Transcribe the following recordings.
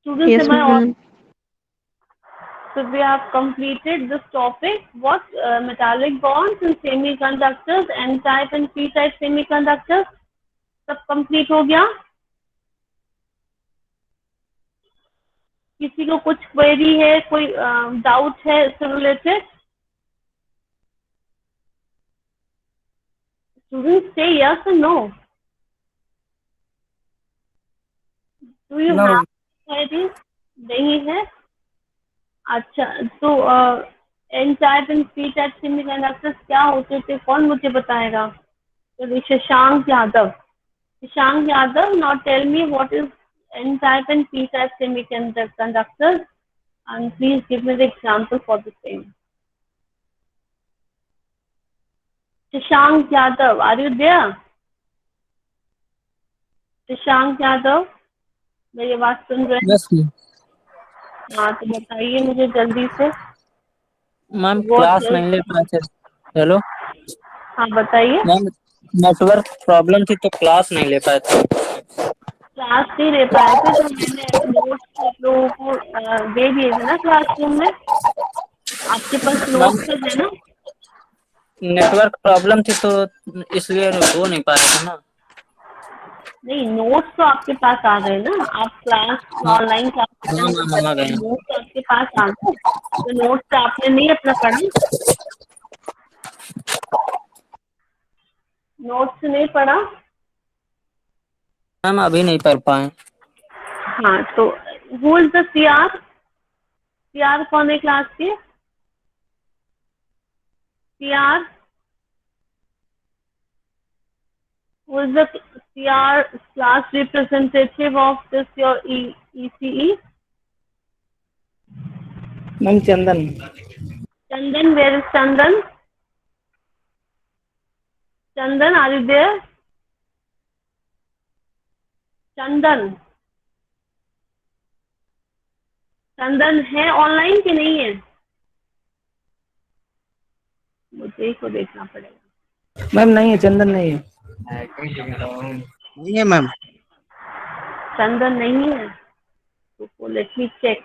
Students, Yes, am I all? ma'am. So we have completed this topic. What metallic bonds in semiconductors, N-type and P-type semiconductors. सब complete हो गया? किसी को कुछ query है, कोई डाउट है इससे related? Students, say yes or no. Do you No, have queries? नहीं है? अच्छा, तो N type and P type semiconductors क्या होते थे, कौन मुझे बताएगा? तो Shashank Yadav. Shashank Yadav, now tell me what is N type and P type semiconductors, and please give me the example for the same. Shashank Yadav, are you there? Shashank Yadav, मेरी बात सुन रहे हैं? yes, ma'am. हाँ, तो बताइए मुझे जल्दी से. Ma'am What class is? नहीं ले पाए थे. हेलो हाँ, बताइए. मैम, नेटवर्क प्रॉब्लम थी तो क्लास नहीं ले पाए थे. क्लास नहीं ले पाए थे तो मैंने नोट्स आप लोगों को दे दिए थे ना क्लासरूम में. आपके पास मैम नोट्स है ना? नेटवर्क प्रॉब्लम थी तो इसलिए हो नहीं पाया था ना. नहीं, नोट्स तो आपके पास आ गए ना. आप क्लास हाँ ऑनलाइन क्लास हाँ अटेंड मैम, आ करते गए हैं, हैं. नोट्स तो आपके पास आ गए. तो नोट्स आपने नहीं अपना पढ़ा? नोट्स नहीं पढ़ा? मैम अभी नहीं पढ़ पाए. हाँ, तो who is the CR? CR कौन है क्लास के? CR, who is the CR class representative of this your ECE? Ma'am Chandan. Chandan, where is Chandan? Chandan, are you there? Chandan, चंदन है ऑनलाइन कि नहीं है? मुझे इसको देखना पड़ेगा. मैम नहीं है, चंदन नहीं है. नहीं है मैम. चंदन नहीं है तो लेट मी चेक.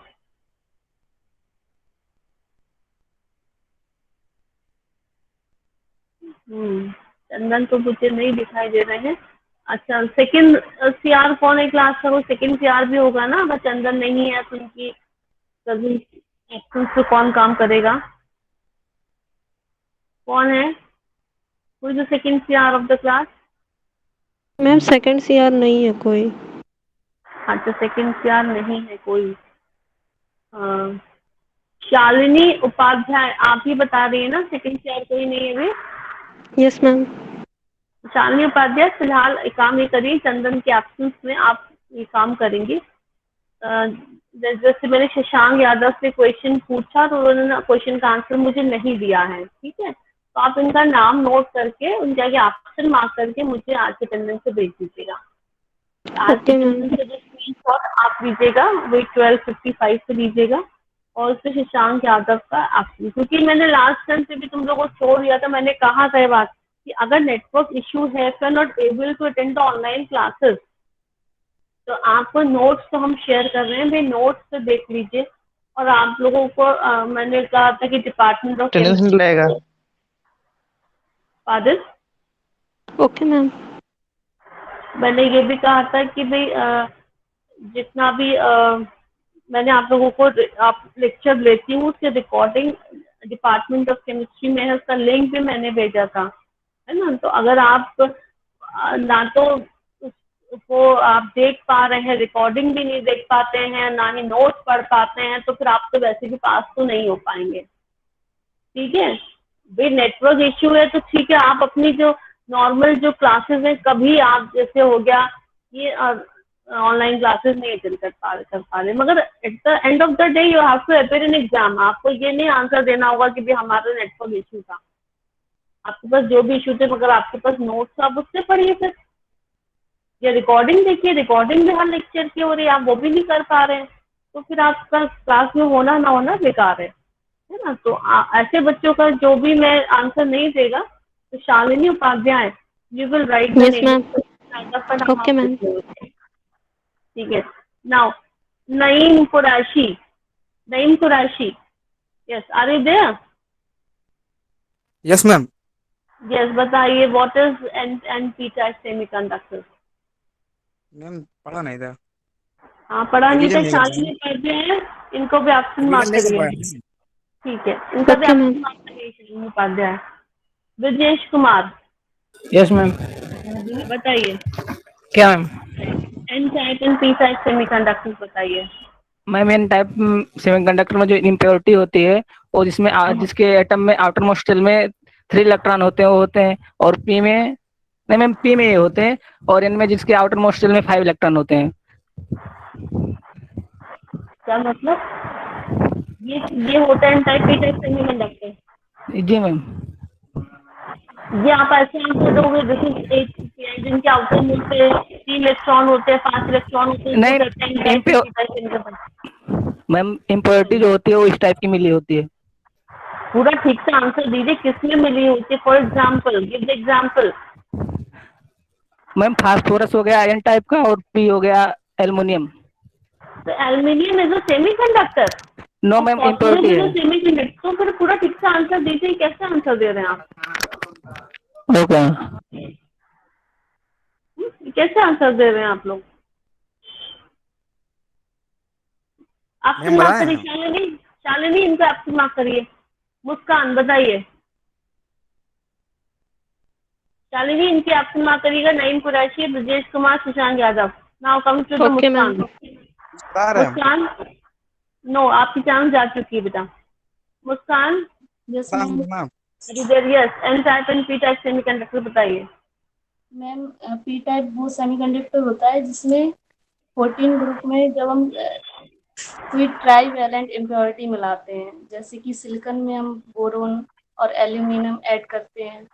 चंदन तो मुझे नहीं दिखाई दे रहे हैं. अच्छा, सेकंड सीआर कौन है क्लास का? वो सेकंड सीआर भी होगा ना. अगर चंदन नहीं है तो उनकी कजिन एब्सेंस पे कौन काम करेगा? कौन है? Who is the second CR of the class? Ma'am second CR नहीं है कोई. अच्छा, सेकंड सीआर नहीं है कोई. शालिनी उपाध्याय, आप ही बता रही है ना सेकंड सीआर कोई नहीं है अभी? Yes ma'am. शालिनी उपाध्याय, फिलहाल एक काम ये करिए, चंदन के एब्सेंस में आप ये काम करेंगे. जैसे मैंने शशांक यादव से क्वेश्चन पूछा तो उन्होंने क्वेश्चन का आंसर मुझे नहीं दिया है. ठीक है, तो आप इनका नाम नोट करके उनके आगे ऑप्शन मार्क करके मुझे आज के अटेंडेंस से भेज दीजिएगा. आज के ओके मैम. अटेंडेंस से जो स्क्रीनशॉट आप लीजिएगा वही 12:55 से लीजिएगा. और उससे शशांक यादव का एब्सेंस, क्योंकि मैंने लास्ट टाइम से भी तुम लोगों को छोड़ दिया था. मैंने कहा था ये बात कि अगर नेटवर्क इश्यू है, if you are not able to attend the online classes, तो आपको नोट्स तो हम शेयर कर रहे हैं, भाई नोट्स तो देख लीजिए. और आप लोगों को मैंने कहा था कि डिपार्टमेंट ऑफ अटेंडेंस मिल जाएगा. Father, okay ma'am. मैंने ये भी कहा था कि भाई जितना भी मैंने आप लोगों को आप लेक्चर लेती हूँ उसके रिकॉर्डिंग डिपार्टमेंट ऑफ केमिस्ट्री में है, उसका लिंक भी मैंने भेजा था, है ना. तो अगर आप ना तो वो आप देख पा रहे हैं, रिकॉर्डिंग भी नहीं देख पाते हैं, ना ही नोट्स पढ़ पाते हैं, तो फिर आप तो वैसे भी पास तो नहीं हो पाएंगे. ठीक है, भाई नेटवर्क इश्यू है तो ठीक है, आप अपनी जो नॉर्मल जो क्लासेस हैं, कभी आप जैसे हो गया ये ऑनलाइन क्लासेस नहीं अटेंड कर पा रहे, मगर at the end of the day you have to appear in exam. आपको ये नहीं आंसर देना होगा कि भाई हमारा नेटवर्क इश्यू था. आपके पास जो भी इश्यू थे, मगर आपके पास नोट्स, आप उससे पढ़िए फिर, या रिकॉर्डिंग देखिए. रिकॉर्डिंग भी हर लेक्चर की हो रही है, आप वो भी नहीं कर पा रहे हैं, तो फिर आपका क्लास में होना ना होना बेकार है ना. तो ऐसे बच्चों का जो भी मैं आंसर नहीं देगा, तो Shalini Upadhyay, you will write the yes name. Ma'am. Okay ma'am. ठीक है. Now Naeem Qureshi. Naeem Qureshi. Yes, are you there? Yes, ma'am. Yes, बताइए what is N P-type semiconductor? Ma'am पढ़ा नहीं था, हाँ, पढ़ा नहीं रिवीजन था, नहीं कर शालिनी पाया, पढ़ दिया है, इनको भी ऑप्शन मार्क रिवीजन नहीं कर करिए। पाया। ठीक है, इनका भी ओके मैम। ऑप्शन मार्क करिए, शालिनी उपाध्याय। Brajesh Kumar, yes ma'am. बताइए क्या ma'am? N type and P type semiconductor बताइए। मैम एन टाइप सेमीकंडक्टर में जो इम्प्योरिटी होती है और जिसमें जिसके एटम में आउटर मोस्ट शेल में 3 इलेक्ट्रॉन होते हैं वो होते हैं, और पी में नहीं मैम, पी में ये होते हैं, और इनमें जिसके आउटर मोस्ट शेल में 5 इलेक्ट्रॉन होते हैं। क्या मतलब? ये होता है N type P type semiconductor. जी मैम। ये आप ऐसे आंसर दोगे, जिनके आउटर मोस्ट पे 3 इलेक्ट्रॉन होते हैं, 5 इलेक्ट्रॉन होते हैं, उसको नहीं कहते हैं एन टाइप इम्प्यो P type semiconductor. Ma'am, impurity जो होती है वो इस टाइप की मिली होती है। पूरा ठीक से आंसर दीजिए, किसमें मिली होती है? For example, give the example. Ma'am phosphorus हो गया आयरन टाइप का, और पी हो गया एल्युमिनियम। तो aluminium is a semiconductor no और मैम, फॉस्फोरस इम्प्योरिटी इज है। A semiconductor. तो फिर पूरा ठीक से आंसर दीजिए, कैसे आंसर दे रहे हैं आप? ओके। कैसे आंसर दे रहे हैं आप लोग? ऑप्शन मैम मार्क बताए करिए। हम। शालिनी, शालिनी इनको ऑप्शन मार्क करिए। मुस्कान, बताइए। शालिनी, इनके ऑप्शन मार्क करिएगा। Naeem Qureshi, Brajesh Kumar, Sushant Yadav. Now come to the okay ma'am. Muskan. बता रहे हम। मुस्कान, नो, आपकी चांस जा चुकी है बेटा। मुस्कान, यस हाँ, ma'am. Ma'am yes, N type and P type semiconductor बताइए। मैम पी टाइप वो सेमीकंडक्टर होता है जिसमें 14 ग्रुप में जब हम कोई ट्राईवैलेंट इम्प्योरिटी मिलाते हैं, जैसे कि सिलिकॉन में हम बोरोन और एल्यूमिनियम ऐड करते हैं,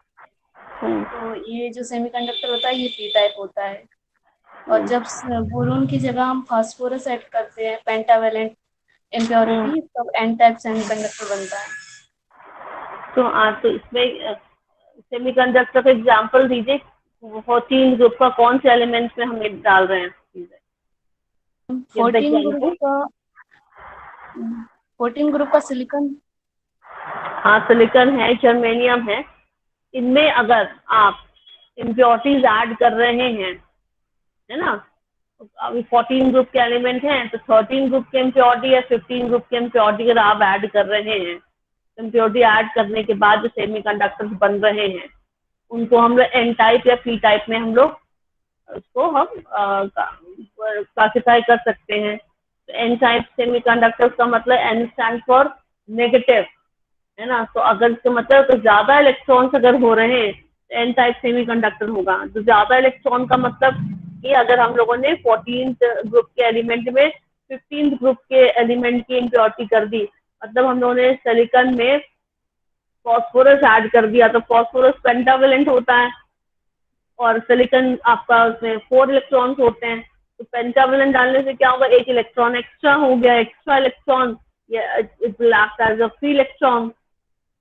तो ये जो सेमीकंडक्टर होता है ये पी टाइप होता है। और जब बोरोन की जगह हम फास्फोरस ऐड करते हैं पेंटावैलेंट इम्प्योरिटी, तब एन टाइप सेमीकंडक्टर बनता है। तो इसमें सेमीकंडक्टर का एग्जांपल दीजिए। 14 ग्रुप का कौन से एलिमेंट्स में हम डाल रहे हैं? 14 ग्रुप का 14 ग्रुप का सिलिकॉन। हाँ, सिलिकॉन है, जर्मेनियम है। इनमें अगर आप इम्प्योरिटीज ऐड कर रहे हैं, है ना, अभी 14 ग्रुप के एलिमेंट हैं, तो 13 ग्रुप के इम्प्योरिटी या 15 ग्रुप के इम्प्योरिटी अगर आप ऐड कर रहे हैं, इम्प्योरिटी ऐड करने के बाद जो सेमीकंडक्टर्स बन रहे हैं, उनको हम लोग एन टाइप या पी टाइप में हम लोग उसको हम क्लासिफाई कर सकते हैं। तो एन टाइप सेमीकंडक्टर्स का मतलब एन स्टैंड फॉर नेगेटिव, है ना। तो अगर इसका मतलब तो ज्यादा इलेक्ट्रॉन्स अगर हो रहे हैं तो एन टाइप सेमीकंडक्टर होगा। तो ज्यादा इलेक्ट्रॉन का मतलब कि अगर हम लोगों ने 14th ग्रुप के एलिमेंट में 15th ग्रुप के एलिमेंट की इम्प्योरिटी कर दी, मतलब हम लोगों ने सिलिकॉन में फॉस्फोरस ऐड कर दिया, तो फॉस्फोरस पेंटावेलेंट होता है और सिलिकॉन आपका उसमें 4 इलेक्ट्रॉन्स होते हैं। तो पेंटावेलेंट डालने से क्या होगा? 1 इलेक्ट्रॉन एक्स्ट्रा हो गया। Extra electron it will act as a free electron.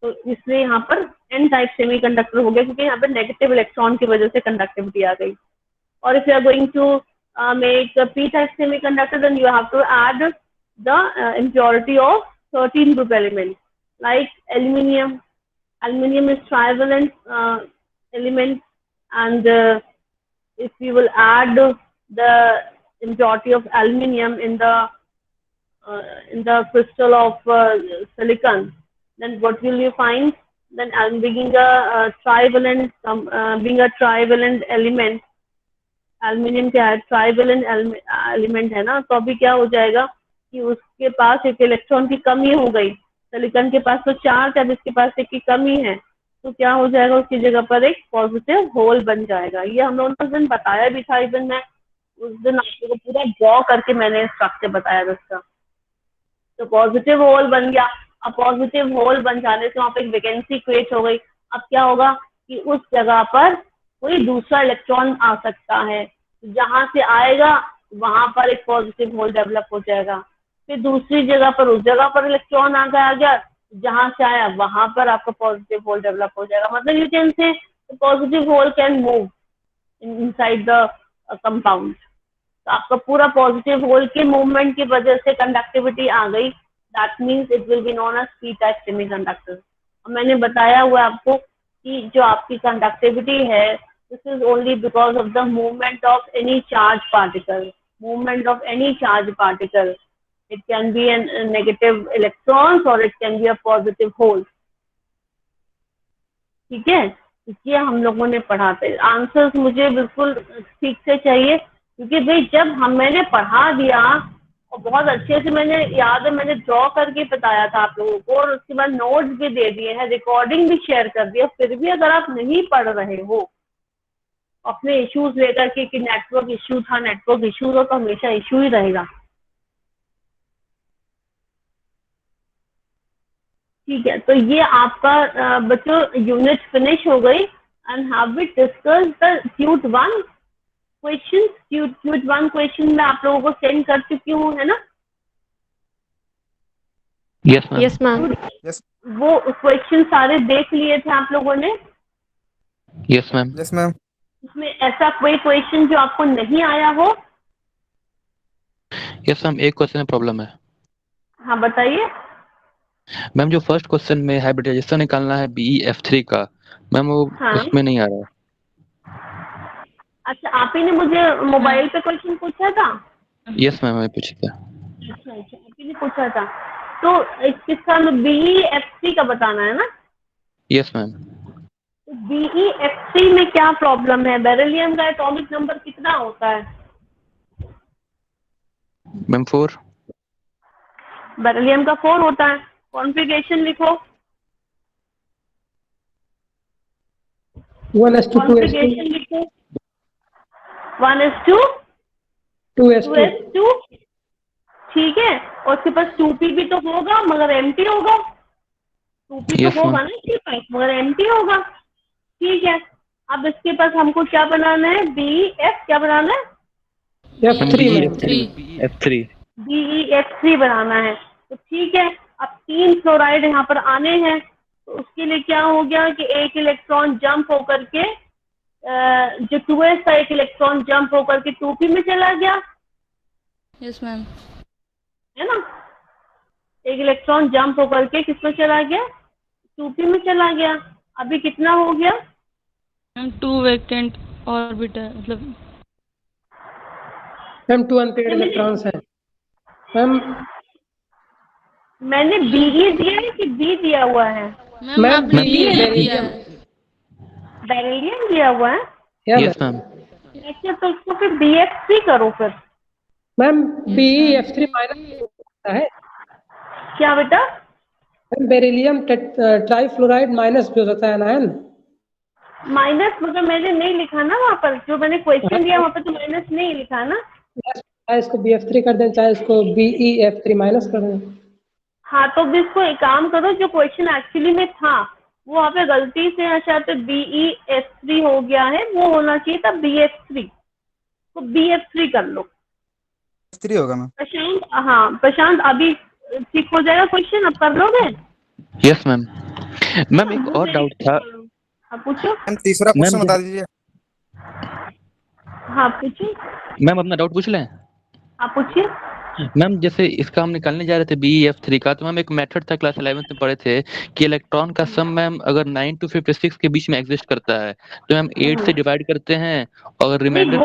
तो इसलिए यहाँ पर एन टाइप सेमीकंडक्टर हो गया, क्योंकि यहाँ पर नेगेटिव इलेक्ट्रॉन की वजह से कंडक्टिविटी आ गई। और if you are going to make a p-type semiconductor, then you have to add the impurity of 13 group elements like aluminium. Aluminium is trivalent element, and if we will add the impurity of aluminium in the crystal of silicon, then what will you find? Then being a trivalent element, aluminium क्या है? Trivalent element है ना। तो अभी क्या हो जाएगा कि उसके पास एक इलेक्ट्रॉन की कमी हो गई। सिलिकॉन के पास तो 4 थे, अब इसके पास एक की कमी है, तो क्या हो जाएगा? उसकी जगह पर एक पॉजिटिव होल बन जाएगा। ये हम लोगों ने उस दिन बताया भी था, इवन मैं उस दिन आप लोगों को पूरा ड्रॉ करके मैंने स्ट्रक्चर बताया था इसका। तो पॉजिटिव होल बन गया। अब पॉजिटिव होल बन जाने से वहां पर एक वैकेंसी क्रिएट हो गई। अब क्या होगा कि उस जगह पर कोई दूसरा इलेक्ट्रॉन आ सकता है। जहां से आएगा वहां पर एक पॉजिटिव होल डेवलप हो जाएगा। फिर दूसरी जगह पर उस जगह पर इलेक्ट्रॉन आ गया, जहां से आया वहां पर आपका पॉजिटिव होल डेवलप हो जाएगा। मतलब you can say positive hole can move inside the compound. तो आपका पूरा पॉजिटिव होल के मूवमेंट की वजह से कंडक्टिविटी आ गई, that means it will be known as P type semiconductor. मैंने बताया हुआ आपको कि जो आपकी कंडक्टिविटी है this is only because of the movement of any charge particle, movement of any charge particle. It can be a negative electrons or it can be a positive hole। ठीक है, ये हम लोगों ने पढ़ा था। आंसर्स मुझे बिल्कुल ठीक से चाहिए, क्योंकि भाई जब मैंने पढ़ा दिया और बहुत अच्छे से मैंने याद है, मैंने ड्रॉ करके बताया था आप लोगों को, और उसके बाद नोट्स भी दे दिए हैं, रिकॉर्डिंग भी शेयर कर दिया, फिर भी अगर आप नहीं पढ़ रहे हो अपने इश्यूज लेकर के कि नेटवर्क इश्यू था, नेटवर्क इश्यू तो हमेशा इश्यू ही रहेगा। ठीक है, तो ये आपका बच्चों यूनिट फिनिश हो गई। And have we discuss the tut 1 question. Tut 1 question मैं आप लोगों को सेंड कर चुकी हूँ, है ना? Yes ma'am. Yes ma'am. वो क्वेश्चन सारे देख लिए थे आप लोगों ने? Yes ma'am. Yes ma'am. इसमें ऐसा कोई क्वेश्चन जो आपको नहीं आया हो? यस मैम, एक क्वेश्चन में प्रॉब्लम है। हाँ बताइए। मैम जो फर्स्ट क्वेश्चन में हाइब्रिडाइजेशन निकालना है BeF3 का, मैम वो हाँ। उसमें नहीं आ रहा है। अच्छा, आप ही ने मुझे मोबाइल पे क्वेश्चन पूछा था? यस मैम, मैं पूछा था। अच्छा, आप ही ने पूछा था, तो किसका BeF3 का बताना है ना? Yes ma'am. BeF3 में क्या प्रॉब्लम है? बेरिलियम का एटॉमिक नंबर कितना होता है? मैम 4। बेरिलियम का 4 होता है। कॉन्फ़िगरेशन लिखो। 1:2 कॉन्फ़िगरेशन लिखो। 1:2 2:2। ठीक है, और उसके पास 2p भी तो होगा मगर एम्प्टी होगा। 2p तो Yes, होगा ma'am. ना इसके पास, मगर एम्प्टी होगा। ठीक है, अब इसके पास हमको क्या बनाना है? BeF क्या बनाना है? BeF3 BeF3 बनाना है। तो ठीक है, अब 3 फ्लोराइड यहाँ पर आने हैं, तो उसके लिए क्या हो गया कि एक इलेक्ट्रॉन जंप होकर के जो 2s का एक इलेक्ट्रॉन जंप होकर के 2p में चला गया। Yes ma'am. है ना? एक इलेक्ट्रॉन जंप होकर के किसमें चला गया? 2p में चला गया। अभी कितना हो गया? मैम 2 वैकेंट ऑर्बिटल, मतलब मैम 2 अनपेयर्ड इलेक्ट्रॉन्स हैं मैम। मैंने BE दिया है कि B दिया हुआ है? मैम आपने बेरिलियम बेरिलियम दिया हुआ है। Yes ma'am. अच्छा, तो उसको फिर BF3 करो फिर। मैम BeF3 माइनस होता है क्या बेटा? मैम। बेरिलियम ट्राइफ्लोराइड माइनस भी हो सकता है ना? माइनस मगर मैंने नहीं लिखा ना वहाँ पर, जो मैंने क्वेश्चन दिया वहाँ पर तो माइनस नहीं लिखा ना। चाहे इसको BF3 कर दें, चाहे इसको BeF3 माइनस कर दें। हाँ, तो भी इसको एक काम करो, जो क्वेश्चन एक्चुअली में था वो वहाँ पे गलती से अच्छा तो BeF3 हो गया है, वो होना चाहिए था BF3, तो BF3 कर लो। 3 होगा मैम। प्रशांत, हाँ प्रशांत, अभी ठीक हो जाएगा क्वेश्चन, अब कर लोगे? Yes ma'am. मैम एक और डाउट था। हाँ पूछो। मैम तीसरा क्वेश्चन मैम बता दीजिए। हाँ पूछो। मैम अपना डाउट पूछ लें? हाँ पूछिए। मैम जैसे इसका हम निकालने जा रहे थे BeF3 का, तो मैम एक मेथड था क्लास 11th में पढ़े थे कि इलेक्ट्रॉन का सम मैम अगर 9 to 56 के बीच में एग्जिस्ट करता है तो मैम 8 से डिवाइड करते हैं और नहीं, रिमाइंडर।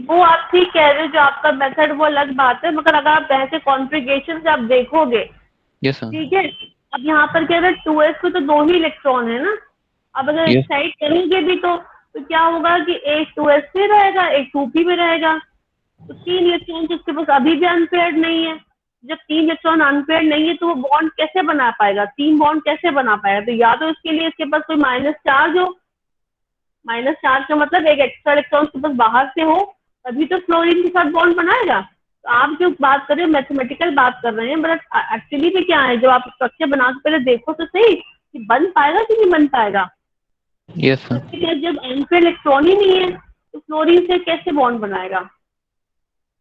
वो आप ठीक कह रहे हो, जो आपका मेथड वो अलग बात है, मगर अगर आप ऐसे कॉन्फ़िगरेशन से आप देखोगे, यस मैम। ठीक है, अब यहाँ पर क्या है 2s पे तो 2 ही इलेक्ट्रॉन है ना। अब अगर Yes. एक्साइट करेंगे भी तो क्या होगा कि एक 2s पे रहेगा, एक 2p में रहेगा, तो 3 इलेक्ट्रॉन जिसके पास अभी भी अनपेयर्ड नहीं है। जब 3 इलेक्ट्रॉन अनपेयर्ड नहीं है तो वो बॉन्ड कैसे बना पाएगा? 3 बॉन्ड कैसे बना पाएगा? तो या तो इसके लिए इसके पास कोई माइनस चार्ज हो। माइनस चार्ज का मतलब एक एक्स्ट्रा इलेक्ट्रॉन उसके पास बाहर से हो, तभी तो फ्लोरीन के साथ बॉन्ड बनाएगा। तो आप जो बात कर रहे हो मैथमेटिकल बात कर रहे हैं, बट एक्चुअली में क्या है, जब आप स्ट्रक्चर बना के पहले देखो तो सही कि बन पाएगा कि नहीं बन पाएगा। Yes ma'am. जब एनपे इलेक्ट्रॉन ही नहीं है तो फ्लोरीन से कैसे बॉन्ड बनाएगा?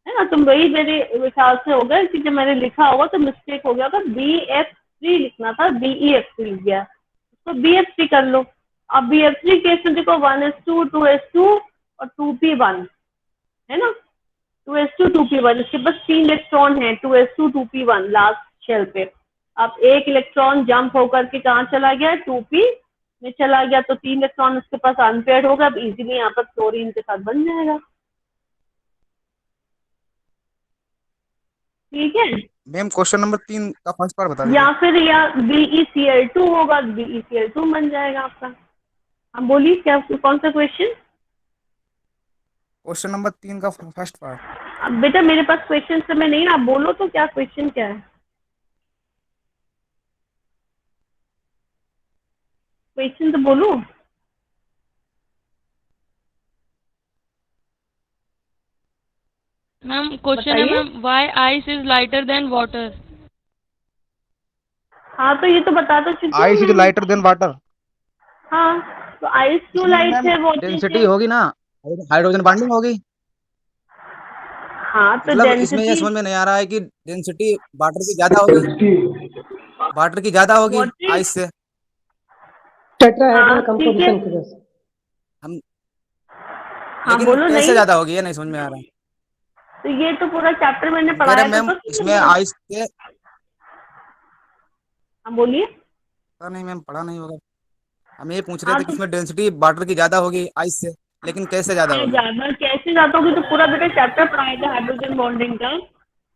है ना? तो वही मेरे विचार से होगा कि जब मैंने लिखा होगा तो मिस्टेक हो गया होगा, BF3 लिखना था, BeF3 लिख गया, तो BF3 कर लो। अब BF3 केस में देखो 1:2 2:2 और 2p1 है ना। 2s2 2p1, इसके पास 3 इलेक्ट्रॉन है 2s2 2p1 लास्ट शेल पे। अब एक इलेक्ट्रॉन जंप होकर के कहाँ चला गया, 2p में चला गया, तो 3 इलेक्ट्रॉन उसके पास अनपेयर्ड होगा। अब इजीली यहाँ पर क्लोरीन के साथ बन जाएगा। ठीक है, मैम क्वेश्चन नंबर 3 का फर्स्ट पार्ट बता दीजिए। या फिर या BeCl2 होगा, BeCl2 बन जाएगा आपका। हम बोलिए क्या कौन सा क्वेश्चन? क्वेश्चन नंबर 3 का फर्स्ट पार्ट। अब बेटा मेरे पास क्वेश्चन समय नहीं ना, आप बोलो तो क्या क्वेश्चन क्या है, क्वेश्चन तो बोलो। मैम क्वेश्चन है ma'am, why ice is lighter than water? हाँ तो ये तो बता दो चुकी ice is lighter than water. हाँ तो आइस क्यों लाइट है वाटर डेंसिटी से? होगी ना, हाइड्रोजन बॉन्डिंग होगी। हाँ तो मतलब इसमें ये डेंसिटी समझ में नहीं आ रहा है कि डेंसिटी वाटर की ज्यादा होगी, वाटर की ज्यादा होगी वाटर, आइस से। टेट्राहेड्रल हाँ, कंपोजिशन की वजह से। हम हाँ लेकिन बोलो कैसे नहीं, ज्यादा होगी ये नहीं समझ में आ रहा है। तो ये तो पूरा चैप्टर मैंने हम कह रहे पढ़ाया हैं मैम तो इसमें आइस के, हम बोलिए। पता नहीं मैम पढ़ा नहीं होगा। हम ये पूछ रहे हाँ थे कि तो इसमें डेंसिटी वाटर की ज्यादा होगी आइस से, लेकिन कैसे ज्यादा होगी। ज्यादा कैसे ज्यादा होगी, तो पूरा बेटा चैप्टर पढ़ाया था हाइड्रोजन बॉन्डिंग का।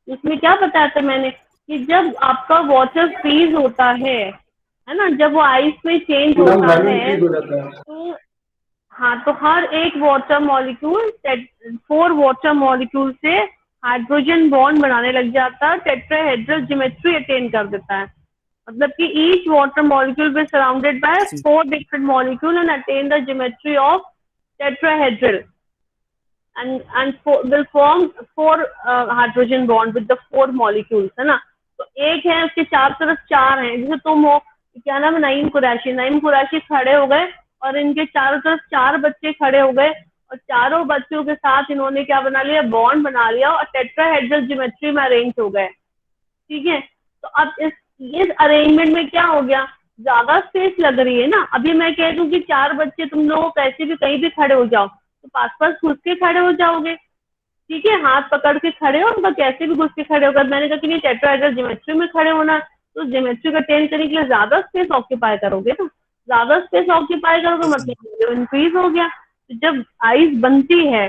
उसमें क्या बताया था मैंने कि जब आपका वाटर फ्रीज होता है ना, जब वो आइस में चेंज होता है तो हाँ तो हर एक वाटर मॉलिक्यूल 4 वाटर मॉलिक्यूल से हाइड्रोजन बॉन्ड बनाने लग जाता है, टेट्राहेड्रल ज्योमेट्री अटेन कर देता है। मतलब कि each water molecule be surrounded by 4 different molecule and attain the geometry of tetrahedral and will form 4 hydrogen bond with the 4 molecules, है ना। तो एक है उसके चार तरफ 4 हैं, जैसे तुम हो, क्या नाम है, नईम कुरैशी खड़े हो गए और इनके चारों तरफ 4 बच्चे खड़े हो गए और चारों बच्चों के साथ इन्होंने क्या बना लिया, बॉन्ड बना लिया और टेट्राहेड्रल ज्योमेट्री में अरेंज हो गए। ठीक है, तो अब इस अरेंजमेंट में क्या हो गया, ज्यादा स्पेस लग रही है ना। अभी मैं कह दूं कि 4 बच्चे तुम लोग कैसे भी कहीं भी खड़े हो जाओ तो पास पास घुस के खड़े हो जाओगे। ठीक है, हाथ पकड़ के खड़े हो, उनका कैसे भी घुस के खड़े होगा। मैंने कहा कि नहीं, टेट्राहेड्रल ज्योमेट्री में खड़े होना, तो ज्योमेट्री का अटेन करने के लिए ज्यादा स्पेस ऑक्यूपाई करोगे ना, ज्यादा स्पेस ऑक्यूपाई करोगे मतलब इंक्रीज हो गया। तो जब आइस बनती है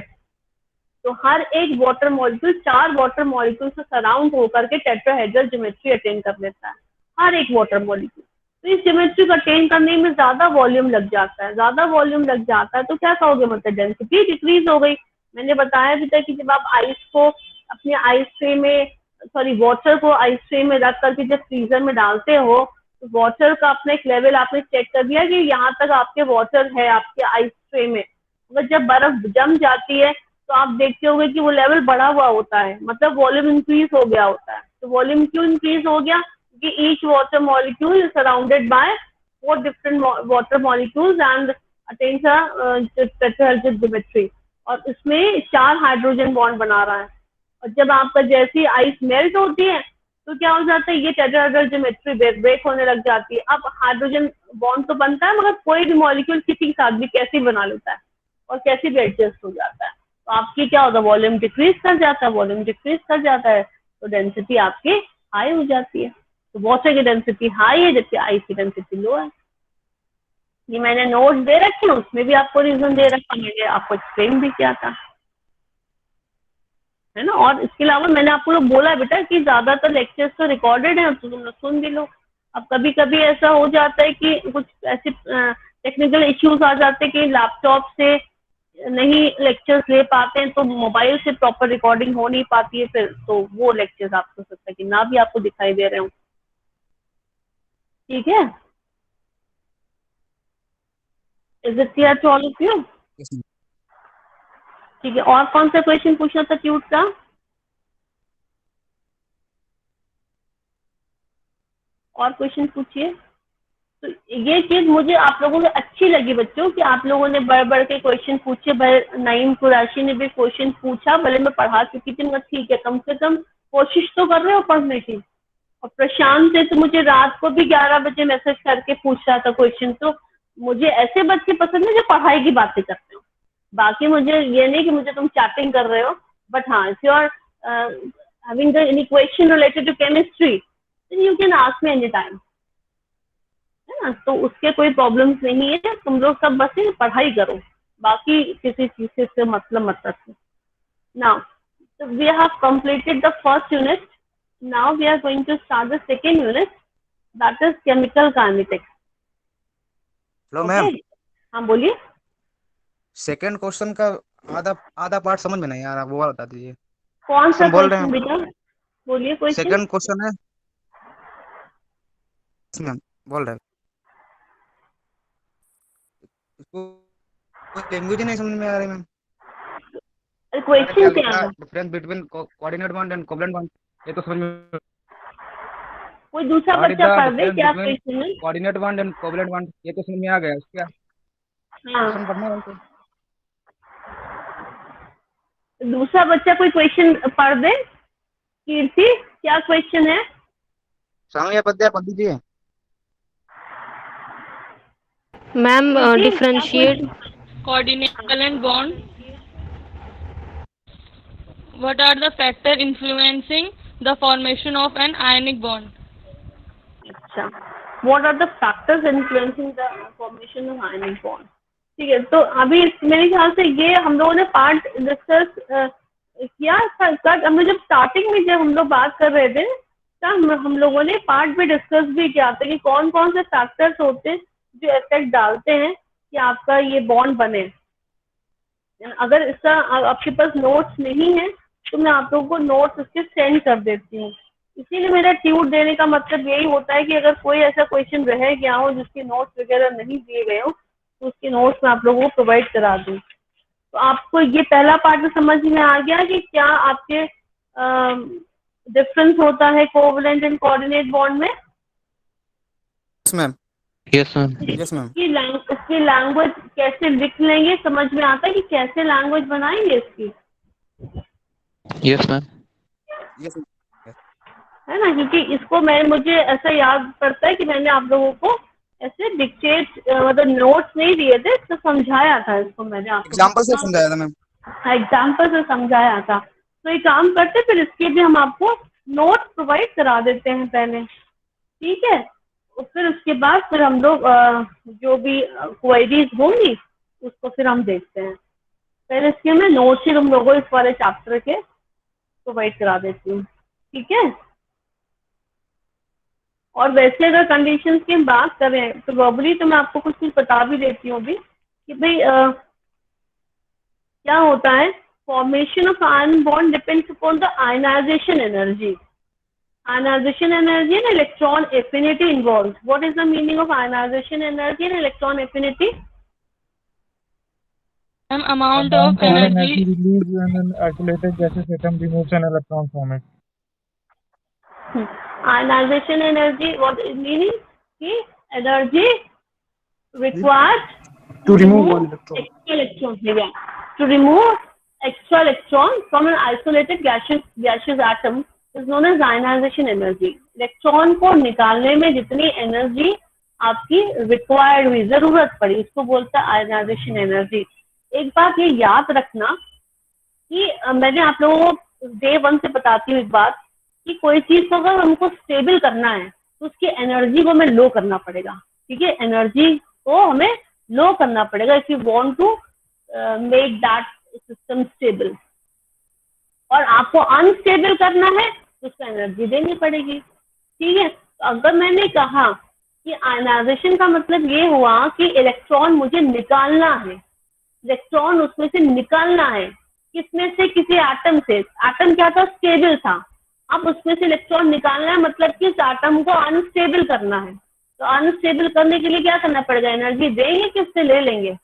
तो हर एक वाटर मॉलिक्यूल 4 वाटर मॉलिक्यूल से सराउंड होकर के टेट्राहेड्रल ज्योमेट्री अटेन कर लेता है, हर एक वाटर मॉलिक्यूल। तो इस ज्योमेट्री को अटेन करने में ज्यादा वॉल्यूम लग जाता है, ज्यादा वॉल्यूम लग जाता है तो क्या कहोगे, मतलब डेंसिटी डिक्रीज हो गई। मैंने बताया भी था कि जब आप आइस को अपने आइस ट्रे में, सॉरी वाटर को आइस ट्रे में रख करके जब फ्रीजर में डालते हो तो वाटर का अपना एक लेवल आपने चेक कर दिया कि यहाँ तक आपके वाटर है आपके आइस ट्रे में। अगर जब बर्फ जम जाती है तो आप देखते होंगे कि वो लेवल बढ़ा हुआ होता है, मतलब वॉल्यूम इंक्रीज हो गया होता है। तो वॉल्यूम क्यों इंक्रीज हो गया, क्योंकि each water molecule is surrounded by 4 different water molecules and attains tetrahedral geometry, और इसमें 4 हाइड्रोजन बॉन्ड बना रहा है। और जब आपका जैसी आइस मेल्ट होती है तो क्या हो जाता है, ये टेट्राहेड्रल ज्योमेट्री ब्रेक होने लग जाती है। अब हाइड्रोजन बॉन्ड तो बनता है मगर कोई भी मॉलिक्यूल किसी के साथ भी कैसे बना लेता है और कैसे भी एडजस्ट हो जाता है। तो आपकी क्या होता है, वॉल्यूम डिक्रीज कर जाता है, वॉल्यूम डिक्रीज कर जाता है तो डेंसिटी आपकी हाई हो जाती है। तो वाटर की डेंसिटी हाई है जबकि आइस की डेंसिटी लो है। ये मैंने नोट दे रखे हैं, उसमें भी आपको रीजन दे रखा, मैंने आपको एक्सप्लेन भी किया था, है ना। और इसके अलावा मैंने आपको लोग बोला बेटा कि ज्यादातर लेक्चर्स तो रिकॉर्डेड है तो तुम लोग सुन भी लो। अब कभी कभी ऐसा हो जाता है कि कुछ ऐसे टेक्निकल इश्यूज आ जाते हैं कि लैपटॉप से नहीं लेक्चर्स ले पाते हैं तो मोबाइल से प्रॉपर रिकॉर्डिंग हो नहीं पाती है, फिर तो वो लेक्चर्स आपको सकता है कि ना भी आपको दिखाई दे रहे हो। ठीक है, is it clear to all of you? ठीक है, और कौन सा क्वेश्चन पूछना था क्यूट का? और क्वेश्चन पूछिए। तो ये चीज मुझे आप लोगों को अच्छी लगी बच्चों कि आप लोगों ने बढ़ बढ़ के क्वेश्चन पूछे। नईम कुरैशी ने भी क्वेश्चन पूछा, भले मैं पढ़ा चुकी थी मगर ठीक है, कम से कम कोशिश तो कर रहे हो पढ़ने की। और प्रशांत से तो मुझे रात को भी 11 बजे मैसेज करके पूछ रहा था क्वेश्चन। तो मुझे ऐसे बच्चे पसंद है जो पढ़ाई की बातें करते हो। बाकी मुझे ये नहीं कि मुझे तुम चैटिंग कर रहे हो, But हाँ, if you are having any question related to chemistry, then you can ask me anytime, है ना। तो उसके कोई प्रॉब्लम्स नहीं है, तुम लोग सब बस ये पढ़ाई करो, बाकी किसी चीज से मतलब मत रखो। Now, so we have completed the first unit. Now we are going to start the second unit, that is chemical kinetics. Hello ma'am, हाँ बोलिए। सेकंड क्वेश्चन का आधा पार्ट समझ में नहीं आ रहा, वो वाला बता दीजिए। कौन सा हम बोल रहे क्वेश्चन हैं, बेटा, बोलिए क्वेश्चन। सेकंड क्वेश्चन है मैम, बोल रहे हैं इसको लैंग्वेज नहीं समझ में आ रही मैम। क्वेश्चन क्या है? Difference between coordinate bond and covalent bond, ये तो समझ में। कोई दूसरा बच्चा पढ़ दे क्या क्वेश्चन है? Coordinate bond and covalent bond, ये तो समझ में आ गया। उसका क्वेश्चन पढ़ना है हमको। दूसरा बच्चा कोई क्वेश्चन पढ़ दे। कीर्ति, क्या क्वेश्चन है? सामने पढ़ दीजिए ma'am. Differentiate Coordinate covalent bond. What are the factors influencing the formation of an ionic bond? अच्छा, what are the factors influencing the formation of ionic bond? ठीक है, तो अभी मेरे ख्याल से ये हम लोगों ने पार्ट डिस्कस किया था। हमने जब स्टार्टिंग में जब हम लोग बात कर रहे थे तब हम लोगों ने पार्ट भी डिस्कस भी किया था कि कौन कौन से फैक्टर्स होते हैं जो इफेक्ट डालते हैं कि आपका ये बॉन्ड बने। अगर इसका आपके पास नोट्स नहीं है तो मैं आप लोगों को नोट्स इसके सेंड कर देती हूँ। इसीलिए मेरा ट्यूट देने का मतलब यही होता है कि अगर कोई ऐसा क्वेश्चन रह गया हो जिसके नोट्स वगैरह नहीं दिए गए हो तो उसके नोट्स मैं आप लोगों को प्रोवाइड करा दूँ। तो आपको ये पहला पार्ट समझ में आ गया कि क्या आपके डिफरेंस होता है कोवलेंट एंड कोऑर्डिनेट बॉन्ड में? Yes ma'am. Yes ma'am. Yes ma'am. इसकी लैंग्वेज कैसे लिख लेंगे, समझ में आता है कि कैसे लैंग्वेज बनाएंगे इसकी? Yes ma'am. यस है ना, क्योंकि इसको मुझे ऐसा याद पड़ता है कि मैंने आप लोगों को ऐसे डिक्टेट मतलब नोट्स नहीं दिए थे तो समझाया था इसको मैंने आपको। एग्जांपल से समझाया था मैम। एग्जाम्पल से समझाया था। तो ये काम करते फिर इसके भी हम आपको नोट्स प्रोवाइड करा देते हैं पहले, ठीक है। और फिर उसके बाद फिर हम लोग जो भी क्वेरीज होंगी उसको फिर हम देखते हैं। पहले इसके मैं नोट्स ही तुम लोगों इस वाले चैप्टर के प्रोवाइड करा देती हूँ, ठीक है। और वैसे अगर कंडीशंस की बात करें तो प्रोबेबली तो मैं आपको कुछ बता भी देती हूँ अभी कि भाई क्या होता है। Formation of ion bond depends upon the ionization energy. Ionization energy and electron affinity involved. What is the meaning of ionization energy and electron affinity? Amount of energy released when an isolated gaseous atom removes an electron from it. Ionization energy, what is meaning? The energy required to remove one electron. Extra electron. Yeah. To remove extra electron from an isolated gaseous atom is known as ionization energy. Electron को निकालने में जितनी energy आपकी required हुई, जरूरत पड़ी, इसको बोलता है आयनाइजेशन एनर्जी। एक बात ये याद रखना कि मैंने आप लोगों को डे 1 से बताती हूँ एक बात कि कोई चीज को अगर हमको स्टेबल करना है तो उसकी एनर्जी को हमें लो करना पड़ेगा, ठीक है। एनर्जी को हमें लो करना पड़ेगा if you want to make that system stable. और आपको अनस्टेबल करना है तो उसको एनर्जी देनी पड़ेगी, ठीक है। तो अगर मैंने कहा कि आयनाइजेशन का मतलब ये हुआ कि इलेक्ट्रॉन मुझे निकालना है, इलेक्ट्रॉन उसमें से निकालना है, किसमें से? किसी एटम से। एटम क्या था? स्टेबल था। अब उसमें से इलेक्ट्रॉन निकालना है मतलब कि उस एटम को अनस्टेबल करना है। तो अनस्टेबल करने के लिए क्या करना पड़ेगा? एनर्जी देंगे कि उससे ले लेंगे?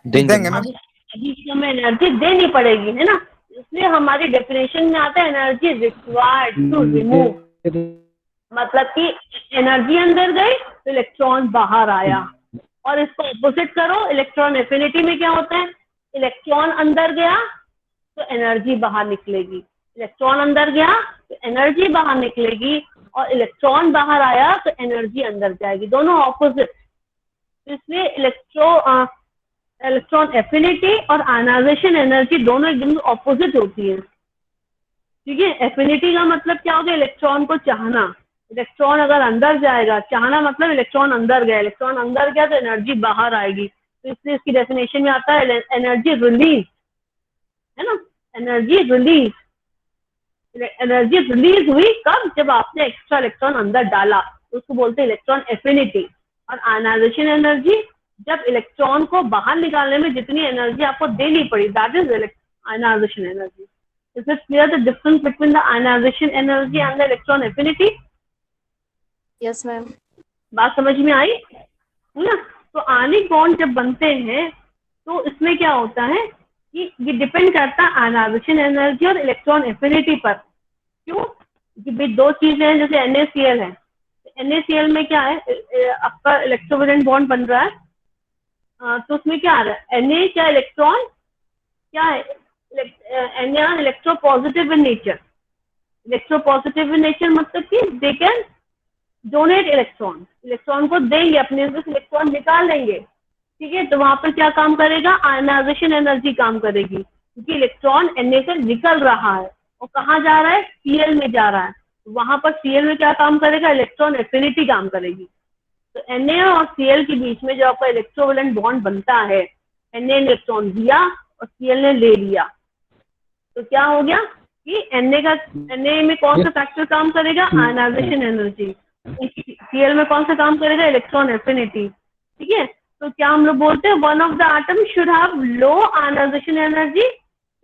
देंगे मैम। अभी हमें एनर्जी देनी पड़ेगी, है ना। इसलिए हमारी डेफिनेशन में आता है एनर्जी रिक्वायर्ड टू रिमूव, मतलब कि एनर्जी अंदर गई तो इलेक्ट्रॉन बाहर आया। और इसको ऑपोजिट करो, इलेक्ट्रॉन एफिनिटी में क्या होता है? इलेक्ट्रॉन अंदर गया तो एनर्जी बाहर निकलेगी, इलेक्ट्रॉन अंदर गया तो एनर्जी बाहर निकलेगी, और इलेक्ट्रॉन बाहर आया तो एनर्जी अंदर जाएगी, दोनों ऑपोजिट। इसलिए इलेक्ट्रॉन एफिनिटी और आयनाइजेशन एनर्जी दोनों एकदम ऑपोजिट होती है। ठीक है, एफिनिटी का मतलब क्या होगा, इलेक्ट्रॉन को चाहना। इलेक्ट्रॉन अगर अंदर जाएगा, चाहना मतलब इलेक्ट्रॉन अंदर गया, इलेक्ट्रॉन अंदर गया तो एनर्जी बाहर आएगी। तो इसलिए इसकी डेफिनेशन में आता है एनर्जी रिलीज, है ना, एनर्जी रिलीज। एनर्जी रिलीज हुई कब, जब आपने एक्स्ट्रा इलेक्ट्रॉन अंदर डाला, तो उसको बोलते हैं इलेक्ट्रॉन एफिनिटी। और आयनाइजेशन एनर्जी, जब इलेक्ट्रॉन को बाहर निकालने में जितनी एनर्जी आपको देनी पड़ी, that is ionization energy. Is it clear the difference between the ionization energy and the electron affinity? Yes ma'am. बात समझ में आई है ना? तो आयनिक बॉन्ड जब बनते हैं तो इसमें क्या होता है कि ये डिपेंड करता है आयनाइजेशन एनर्जी और इलेक्ट्रॉन एफिनिटी पर। क्यों? कि भाई दो चीजें हैं, जैसे NaCl है, NaCl में क्या है, आपका इलेक्ट्रोवेलेंट बॉन्ड बन रहा है, तो उसमें क्या आ रहा है, Na क्या इलेक्ट्रॉन, क्या है, Na electro positive in nature. Electro positive in nature मतलब कि they can donate electron, electron को देंगे, अपने अंदर से इलेक्ट्रॉन निकाल लेंगे। ठीक है, तो वहां पर क्या काम करेगा, आयनाइजेशन एनर्जी काम करेगी, क्योंकि इलेक्ट्रॉन Na से निकल रहा है और कहाँ जा रहा है, Cl में जा रहा है। वहां पर Cl में क्या काम करेगा, इलेक्ट्रॉन एफिनिटी काम करेगी। तो Na और Cl के बीच में जो आपका इलेक्ट्रोवेलेंट बॉन्ड बनता है, Na ने इलेक्ट्रॉन दिया और Cl ने ले लिया, तो क्या हो गया कि Na में कौन सा फैक्टर काम करेगा, आयनाइजेशन एनर्जी। Cl में कौन सा काम करेगा, इलेक्ट्रॉन एफिनिटी। ठीक है, तो क्या हम लोग बोलते हैं, one of the atom should have low ionization energy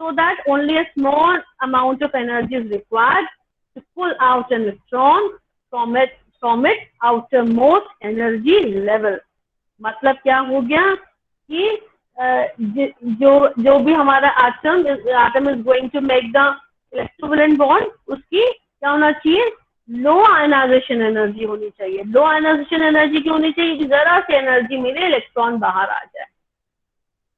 so that only a small amount of energy is required to pull out an electron from its outermost energy level। मतलब क्या हो गया कि जो भी हमारा atom is going to make the electrovalent bond, उसकी क्या होना चाहिए, लो आयनाइजेशन एनर्जी होनी चाहिए। लो आयनाइजेशन एनर्जी क्यों होनी चाहिए, कि जरा से एनर्जी मिले, इलेक्ट्रॉन बाहर आ जाए,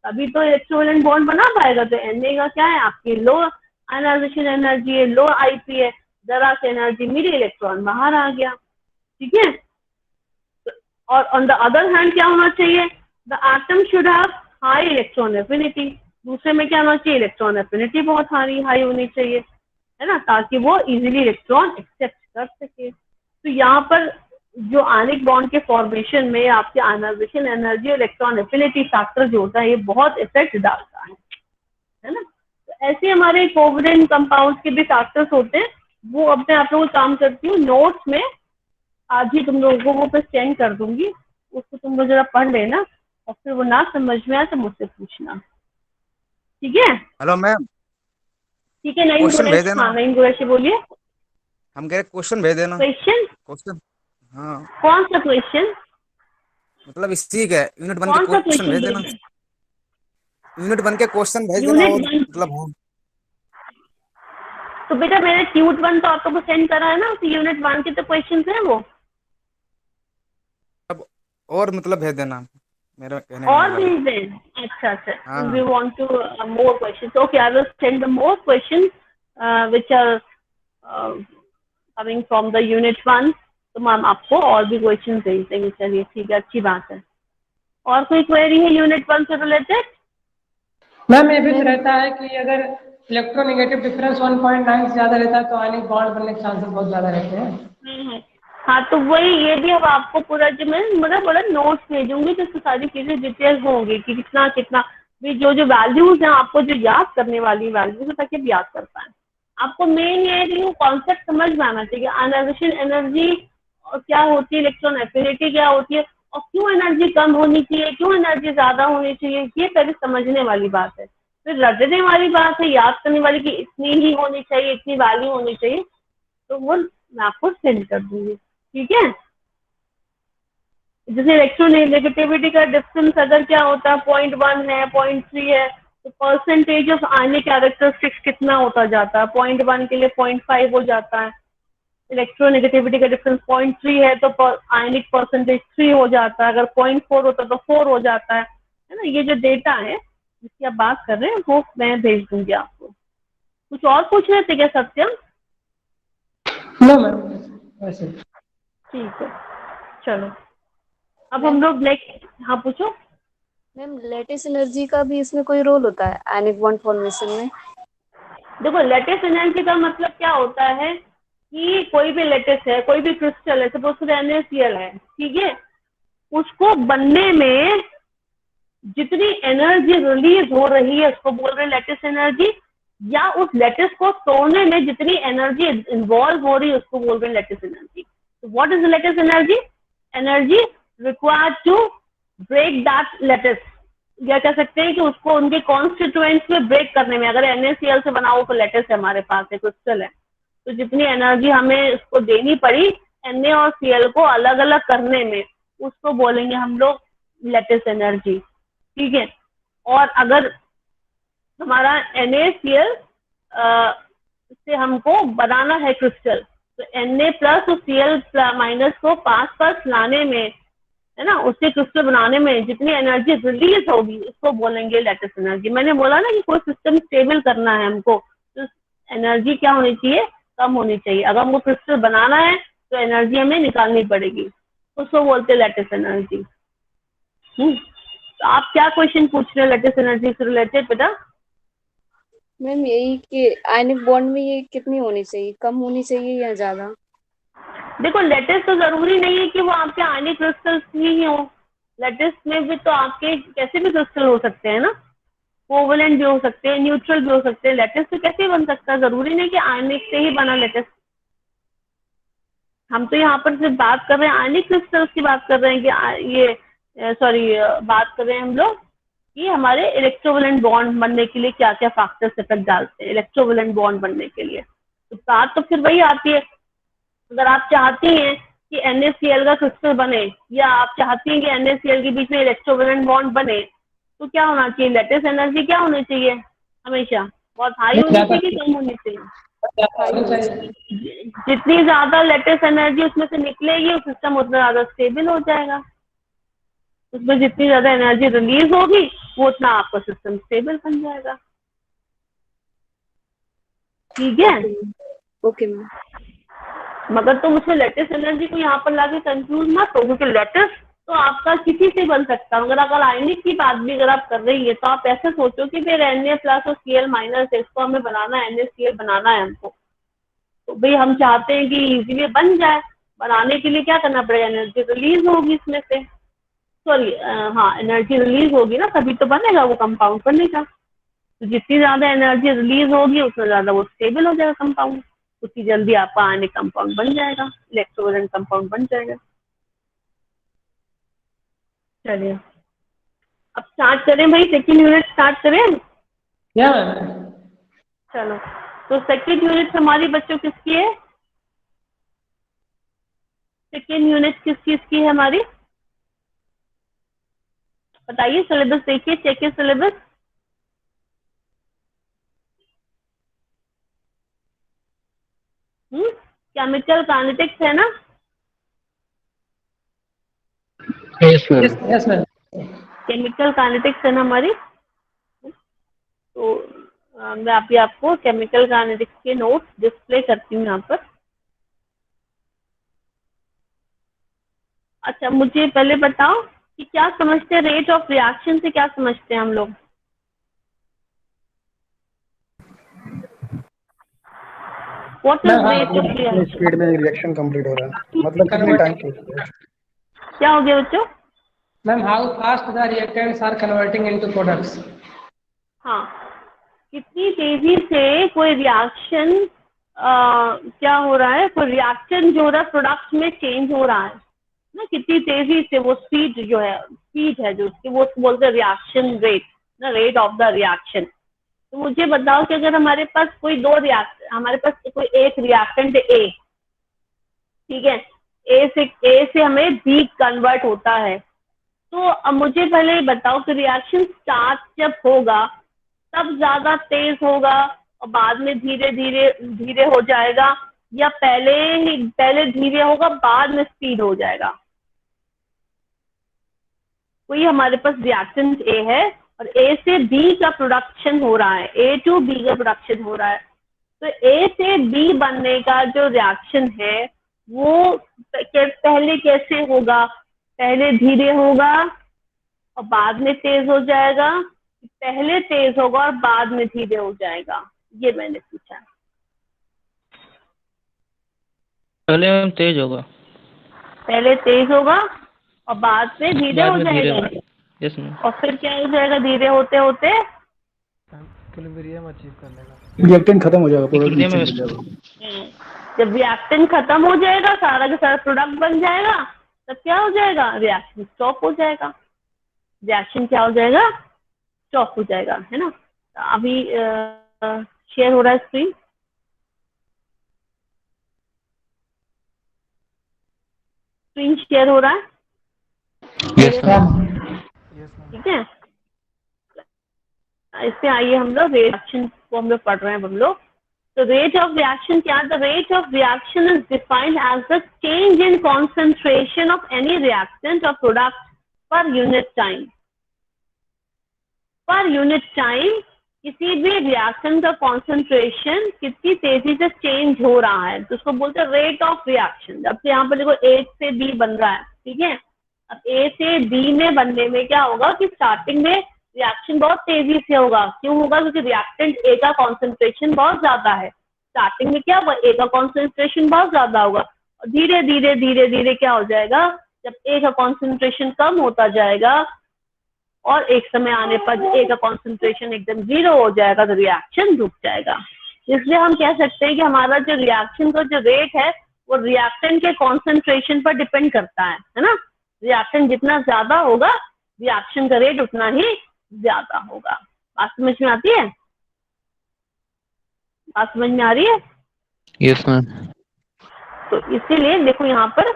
तभी तो इलेक्ट्रोवेलेंट बॉन्ड बना पाएगा। तो Na का क्या है, आपकी लो आयनाइजेशन एनर्जी है, लो Ip है, जरा से एनर्जी मिली, इलेक्ट्रॉन बाहर आ गया। ठीक है, और ऑन द अदर हैंड क्या होना चाहिए, the atom should have high electron affinity. दूसरे में क्या होना चाहिए, इलेक्ट्रॉन एफिनिटी बहुत हाई होनी चाहिए, है ना, ताकि वो इजीली इलेक्ट्रॉन एक्सेप्ट कर सके। तो यहाँ पर जो आयनिक बॉन्ड के फॉर्मेशन में आपके आयनाइजेशन एनर्जी और इलेक्ट्रॉन एफिनिटी फैक्टर जो होता है, ये बहुत इफेक्ट डालता है ना। तो ऐसे हमारे कोवलेंट कंपाउंड्स के भी फैक्टर्स होते हैं, वो अब मैं आप लोगों को काम करती हूँ नोट्स में, आज ही तुम लोगों को वो पे सेंड कर दूंगी, उसको तुम लोग जरा पढ़ लेना और फिर वो ना समझ में आए तो मुझसे पूछना। ठीक है, हेलो मैम, ठीक है, नहीं क्वेश्चन भेज देना। हाँ, नहीं गुरैशी बोलिए। हम कह रहे क्वेश्चन भेज देना। क्वेश्चन? हाँ, कौन सा क्वेश्चन, मतलब इसी का यूनिट 1 के कौन सा क्वेश्चन भेज देना। क्वेश्चन? यूनिट 1 के क्वेश्चन भेज देना, यूनिट और 1? मतलब हाँ। तो बेटा मैंने यूनिट 1 तो आपको सेंड करा है ना, तो यूनिट 1 के तो क्वेश्चन है वो। अब और मतलब भेज देना, मेरा कहने का और मतलब है। भेज दें? अच्छा, हाँ we want to more questions. Okay, I will send the more questions which are coming from the unit 1। तो मैम आपको और भी क्वेश्चन भेज देंगे। चलिए ठीक है, अच्छी बात है। और कोई क्वेरी है यूनिट 1 से रिलेटेड? मैम ये भी तो रहता है कि अगर इलेक्ट्रोनेगेटिव डिफरेंस 1.9 से ज्यादा रहता है तो आयनिक बॉन्ड बनने के चांसेस बहुत ज्यादा रहते हैं। हाँ, तो वही, ये भी अब आपको पूरा जो मैं मतलब बोला नोट्स भेजूंगी, तो उसकी सारी चीजें डिटेल होंगी कि कितना कितना भी जो वैल्यूज हैं, आपको जो याद करने वाली वैल्यूज है, ताकि आप याद कर पाए। आपको मेन ये है कि वो कॉन्सेप्ट समझ में आना चाहिए, आयनाइजेशन एनर्जी क्या होती है, इलेक्ट्रॉन एफिनिटी क्या होती है, और क्यों एनर्जी कम होनी चाहिए, क्यों एनर्जी ज्यादा होनी चाहिए, ये पहले समझने वाली बात है। फिर रटने वाली बात है, याद करने वाली कि इतनी ही होनी चाहिए, इतनी वैल्यू होनी चाहिए, तो वो मैं आपको सेंड कर दूंगी। ठीक है, जैसे इलेक्ट्रोनेगेटिविटी का डिफरेंस अगर क्या होता है 0.1 है, 0.3 है, तो परसेंटेज ऑफ आयनिक कैरेक्टरिस्टिक्स कितना होता जाता है, 0.1 के लिए 0.5 हो जाता है। इलेक्ट्रोनेगेटिविटी का डिफरेंस 0.3 है तो आयनिक परसेंटेज 3 हो जाता है, अगर 0.4 होता है तो 4 हो जाता है ना। ये जो डेटा है जिसकी आप बात कर रहे हैं वो मैं भेज दूंगी आपको। कुछ और पूछ रहे थे क्या सत्यम? नो मैम, वैसे ठीक है, चलो अब हम लोग नेक्स्ट। हाँ पूछो। मैम लेटिस एनर्जी का भी इसमें कोई रोल होता है आयनिक बॉन्ड फॉर्मेशन में? देखो लेटिस एनर्जी का मतलब क्या होता है कि कोई भी लेटिस है, कोई भी क्रिस्टल है, सपोज NaCl है, ठीक है, उसको बनने में जितनी एनर्जी रिलीज हो रही है उसको बोल रहे हैं लेटिस एनर्जी, या उस लेटिस को तोड़ने में जितनी एनर्जी इन्वॉल्व हो रही है उसको बोल रहे हैं लेटिस एनर्जी। तो what is lattice energy? Energy required to break that lattice, या कह सकते हैं कि उसको उनके कॉन्स्टिट्यूएंट्स में ब्रेक करने में। अगर NaCl से बना हुआ तो लेटिस है हमारे पास है, क्रिस्टल है, तो जितनी एनर्जी हमें उसको देनी पड़ी Na और Cl को अलग अलग करने में, उसको बोलेंगे हम लोग लेटिस एनर्जी, ठीक है। और अगर हमारा NaCl से हमको बनाना है क्रिस्टल, तो Na प्लस और Cl माइनस को पास पास लाने में, है ना, उससे क्रिस्टल बनाने में जितनी एनर्जी रिलीज होगी उसको बोलेंगे लेटिस एनर्जी। मैंने बोला ना कि कोई सिस्टम स्टेबल करना है हमको, तो एनर्जी क्या होनी चाहिए? कम होनी चाहिए। अगर हमको क्रिस्टल बनाना है तो एनर्जी हमें निकालनी पड़ेगी, उसको बोलते हैं लेटिस एनर्जी। तो आप क्या क्वेश्चन पूछ रहे हो लेटिस एनर्जी से रिलेटेड बेटा? मैम यही कि आयनिक बॉन्ड में ये कितनी होनी चाहिए, कम होनी चाहिए या ज्यादा? देखो लेटिस तो जरूरी नहीं है कि वो आपके आयनिक क्रिस्टल्स ही हो, लेटिस में भी तो आपके कैसे भी क्रिस्टल हो सकते हैं ना, कोवलेंट भी हो सकते हैं, न्यूट्रल भी हो सकते हैं। लेटिस तो कैसे बन सकता है? जरूरी नहीं कि आयनिक से ही बना लेटिस। हम तो यहाँ पर सिर्फ बात कर रहे हैं आयनिक क्रिस्टल्स की बात कर रहे हैं कि ये बात कर रहे हैं हम लोग कि हमारे इलेक्ट्रोवैलेंट बॉन्ड बनने के लिए क्या क्या फैक्टर्स इफेक्ट डालते हैं इलेक्ट्रोवैलेंट बॉन्ड बनने के लिए। तो बात तो फिर वही आती है, अगर आप चाहती हैं कि NaCl का क्रिस्टल बने, या आप चाहती हैं कि NaCl के बीच में इलेक्ट्रोवैलेंट बॉन्ड बने, तो क्या होना चाहिए? लेटिस एनर्जी क्या होनी चाहिए? हमेशा बहुत हाई होनी चाहिए कि कम होनी चाहिए? जितनी ज्यादा लेटिस एनर्जी उसमें से निकलेगी वो सिस्टम उतना ज्यादा स्टेबल हो जाएगा। उसमें जितनी ज्यादा एनर्जी रिलीज होगी वो उतना आपका सिस्टम स्टेबल बन जाएगा, ठीक है। Okay ma'am. मगर तुम उसमें लेटिस एनर्जी को यहाँ पर लाके कंफ्यूज मत हो, क्योंकि लेटिस तो आपका किसी से बन सकता है। मगर अगर आयनिक की बात भी अगर आप कर रही है तो आप ऐसे सोचो कि फिर Na प्लस और Cl माइनस इसको हमें बनाना है, NaCl बनाना है हमको, तो भाई हम चाहते हैं कि इजीली बन जाए। बनाने के लिए क्या करना पड़ेगा? एनर्जी रिलीज होगी इसमें से, सॉरी हाँ एनर्जी रिलीज होगी ना, तभी तो बनेगा वो कंपाउंड बनेगा। तो जितनी ज्यादा एनर्जी रिलीज होगी उतना ज्यादा वो स्टेबल हो जाएगा कंपाउंड, उतनी जल्दी आपका आयनिक कंपाउंड बन जाएगा, इलेक्ट्रोवैलेंट कंपाउंड बन जाएगा। चलिए अब स्टार्ट करें भाई, सेकंड यूनिट स्टार्ट करें। या चलो तो सेकंड यूनिट हमारी बच्चों किसकी है? सेकंड यूनिट किसकी है हमारी? बताइए, सिलेबस देखिए, चेक सिलेबस। केमिकल काइनेटिक्स है ना? Yes ma'am. केमिकल काइनेटिक्स है ना हमारी। तो मैं अभी आपको केमिकल काइनेटिक्स के नोट्स डिस्प्ले करती हूँ यहाँ पर। अच्छा मुझे पहले बताओ कि क्या समझते हैं रेट ऑफ रिएक्शन से, क्या समझते हैं हम लोग? What is rate of reaction? Speed में रिएक्शन कंप्लीट हो रहा है, मतलब कितने टाइम के? क्या हो गया बच्चों? Ma'am how fast the reactants are converting into products. हाँ, कितनी तेजी से कोई रिएक्शन क्या हो रहा है, कोई रिएक्शन जो हो रहा है प्रोडक्ट में चेंज हो रहा है ना, कितनी तेजी से वो स्पीड जो है, स्पीड है जो उसकी, वो बोलते हैं रिएक्शन रेट ना, रेट ऑफ द रिएक्शन। तो मुझे बताओ कि अगर हमारे पास कोई हमारे पास कोई एक रिएक्टेंट है A, ठीक है, ए से हमें B कन्वर्ट होता है, तो अब मुझे पहले ये बताओ कि रिएक्शन स्टार्ट जब होगा तब ज्यादा तेज होगा और बाद में धीरे धीरे हो जाएगा, या पहले धीरे होगा बाद में स्पीड हो जाएगा? कोई हमारे पास रिएक्शन A है और A से B का प्रोडक्शन हो रहा है, A to B का प्रोडक्शन हो रहा है, तो A से B बनने का जो रिएक्शन है वो पहले कैसे होगा? पहले धीरे होगा और बाद में तेज हो जाएगा, पहले तेज होगा और बाद में धीरे हो जाएगा, ये मैंने पूछा। पहले मैम तेज होगा, पहले तेज होगा और बाद में धीरे हो जाएगा। Yes ma'am. और फिर क्या हो जाएगा धीरे होते होते? इक्विलिब्रियम अचीव कर लेगा, रिएक्टेंट खत्म हो जाएगा, प्रोडक्ट इक्विलिब्रियम नीचे में गिर जाएगा। जब रिएक्टेंट खत्म हो जाएगा, सारा का सारा प्रोडक्ट बन जाएगा, तब क्या हो जाएगा? रिएक्शन स्टॉप हो जाएगा। रिएक्शन क्या हो जाएगा? स्टॉप हो जाएगा, है ना। अभी शेयर हो रहा है स्क्रीन, स्क्रीन शेयर हो रहा है, यस मैम। ठीक है। इससे आइए हम लोग रिएक्शन को हम लोग पढ़ रहे हैं हम लोग। तो रेट ऑफ रिएक्शन क्या? The rate of reaction is defined as the change in concentration of any reactant और product per unit time. Per unit time किसी भी रिएक्शन का कॉन्सेंट्रेशन कितनी तेजी से चेंज हो रहा है, तो उसको बोलते हैं रेट ऑफ रिएक्शन। अब यहाँ पर देखो ए से बी बन रहा है, ठीक है। अब ए से बी में बनने में क्या होगा कि स्टार्टिंग में रिएक्शन बहुत तेजी से होगा। क्यों होगा? क्योंकि रिएक्टेंट ए का कॉन्सेंट्रेशन बहुत ज्यादा है। स्टार्टिंग में क्या होगा? ए का कॉन्सेंट्रेशन बहुत ज्यादा होगा और धीरे धीरे धीरे धीरे क्या हो जाएगा, जब ए का कॉन्सेंट्रेशन कम होता जाएगा और एक समय आने पर ए का कॉन्सेंट्रेशन एकदम 0 हो जाएगा तो रिएक्शन रुक जाएगा। इसलिए हम कह सकते हैं कि हमारा जो रिएक्शन का जो रेट है वो रिएक्टेंट के कॉन्सेंट्रेशन पर डिपेंड करता है ना। रिएक्टेंट जितना ज्यादा होगा रिएक्शन का रेट उतना ही ज्यादा होगा। बात समझ में आती है? बात समझ में आ रही है? Yes ma'am. तो इसीलिए देखो यहाँ पर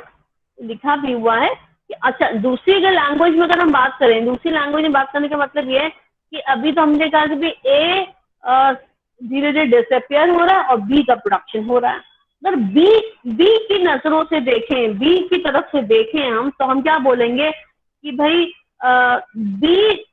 लिखा भी हुआ है कि अच्छा, दूसरी अगर लैंग्वेज में अगर हम बात करें, दूसरी लैंग्वेज में बात करने का मतलब ये है कि अभी तो हमने कहा कि ए धीरे धीरे डिसअपियर हो रहा है और बी का प्रोडक्शन हो रहा है। अगर बी की नजरों से देखें, बी की तरफ से देखें हम, तो हम क्या बोलेंगे कि भाई बी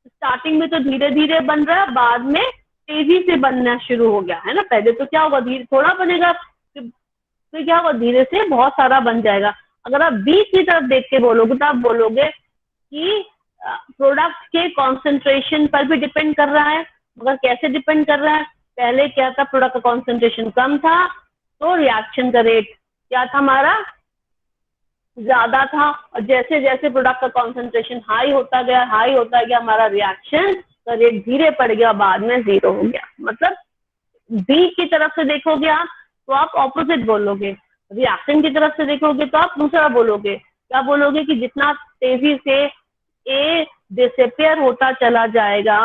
स्टार्टिंग में तो धीरे धीरे बन रहा है, बाद में तेजी से बनना शुरू हो गया, है ना। पहले तो क्या होगा, धीरे थोड़ा बनेगा, फिर क्या होगा, धीरे से बहुत सारा बन जाएगा। अगर आप बी की तरफ देख के बोलोगे तो आप बोलोगे कि प्रोडक्ट के कॉन्सेंट्रेशन पर भी डिपेंड कर रहा है। मगर कैसे डिपेंड कर रहा है? पहले क्या था, प्रोडक्ट का कॉन्सेंट्रेशन कम था तो रिएक्शन का रेट क्या था हमारा, ज्यादा था। और जैसे जैसे प्रोडक्ट का कॉन्सेंट्रेशन हाई होता गया हमारा रिएक्शन का रेट धीरे पड़ गया, बाद में 0 हो गया। मतलब बी की तरफ से देखोगे आप तो आप ऑपोजिट बोलोगे, रिएक्शन की तरफ से देखोगे तो आप दूसरा बोलोगे। क्या बोलोगे कि जितना तेजी से ए डिसअपियर होता चला जाएगा,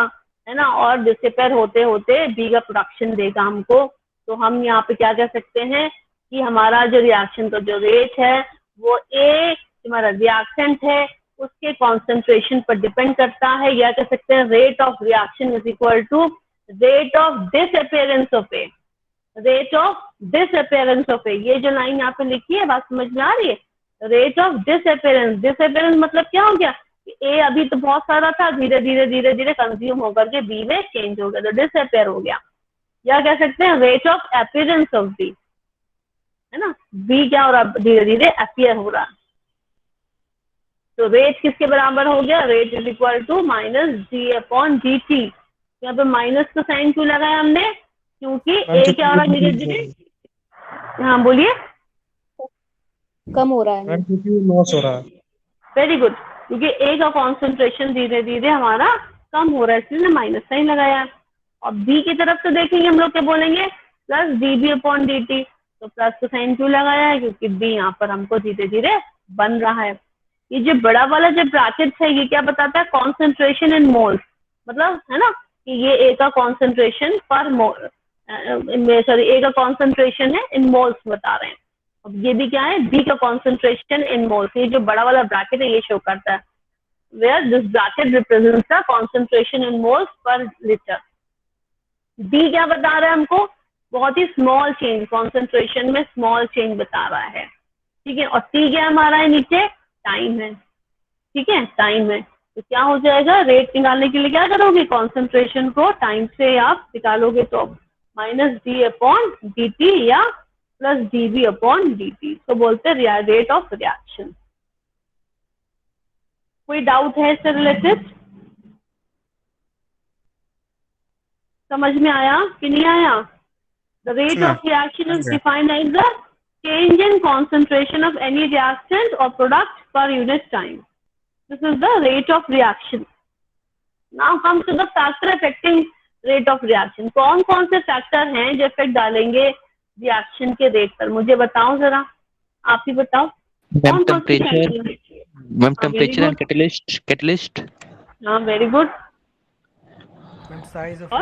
है ना, और डिसअपियर होते होते बी का प्रोडक्शन देगा हमको, तो हम यहाँ पे क्या कह सकते हैं कि हमारा जो रिएक्शन का जो रेट है वो ए हमारा रिएक्टेंट है उसके कॉन्सेंट्रेशन पर डिपेंड करता है। या कह सकते हैं rate of reaction is equal to rate of disappearance of A. Rate of disappearance of A, ये जो लाइन यहाँ पे लिखी है, बात समझ में आ रही है? रेट ऑफ डिसअपियरेंस, डिसअपियरेंस मतलब क्या हो गया कि ए अभी तो बहुत सारा था, धीरे धीरे धीरे धीरे कंज्यूम होकर के बी में चेंज हो गया तो डिसअपियर हो गया। या कह सकते हैं rate of appearance of B, है ना, बी क्या हो रहा, धीरे धीरे अपीयर हो रहा। तो रेट किसके बराबर हो गया? Rate is equal to minus D upon D t. यहाँ पे माइनस का साइन क्यों लगाया हमने? क्योंकि ए क्या हो रहा है धीरे धीरे, हाँ बोलिए, कम हो रहा है, क्योंकि लॉस हो रहा है। वेरी गुड, क्योंकि ए का कॉन्सेंट्रेशन धीरे धीरे हमारा कम हो रहा है, इसलिए माइनस साइन लगाया। और बी की तरफ से देखेंगे हम लोग क्या बोलेंगे, plus D B upon D T. तो प्लस का साइन क्यों लगाया है? क्योंकि बी यहाँ पर हमको धीरे धीरे बन रहा है। ये जो बड़ा वाला जो ब्रैकेट है ये क्या बताता है? कॉन्सेंट्रेशन इन मोल्स, मतलब है ना कि ये ए का कॉन्सेंट्रेशन पर मोल, सॉरी ए का कॉन्सेंट्रेशन है इन मोल्स बता रहे हैं। अब ये भी क्या है? बी का कॉन्सेंट्रेशन इन मोल्स। ये जो बड़ा वाला ब्रैकेट है ये शो करता है where this bracket represents the concentration in moles per litre. B क्या बता रहा है हमको? बहुत ही स्मॉल चेंज, कॉन्सेंट्रेशन में स्मॉल चेंज बता रहा है, ठीक है। और टी क्या हमारा है नीचे? टाइम है, ठीक है, टाइम है। तो क्या हो जाएगा, रेट निकालने के लिए क्या करोगे, कॉन्सेंट्रेशन को टाइम से आप निकालोगे तो minus D upon D T या plus D B upon D T, तो बोलते हैं रेट ऑफ रिएक्शन। कोई डाउट है इससे रिलेटेड? समझ में आया कि नहीं आया? The rate ma'am. of reaction is Yeah. defined as the change in concentration of any reactant or product per unit time. This is the rate of reaction. Now comes to the factor affecting rate of reaction. कौन कौन से factor हैं जो effect डालेंगे reaction के rate पर? मुझे बताओ जरा, आप ही बताओ। Ma'am temperature and catalyst. हाँ, very good. Size of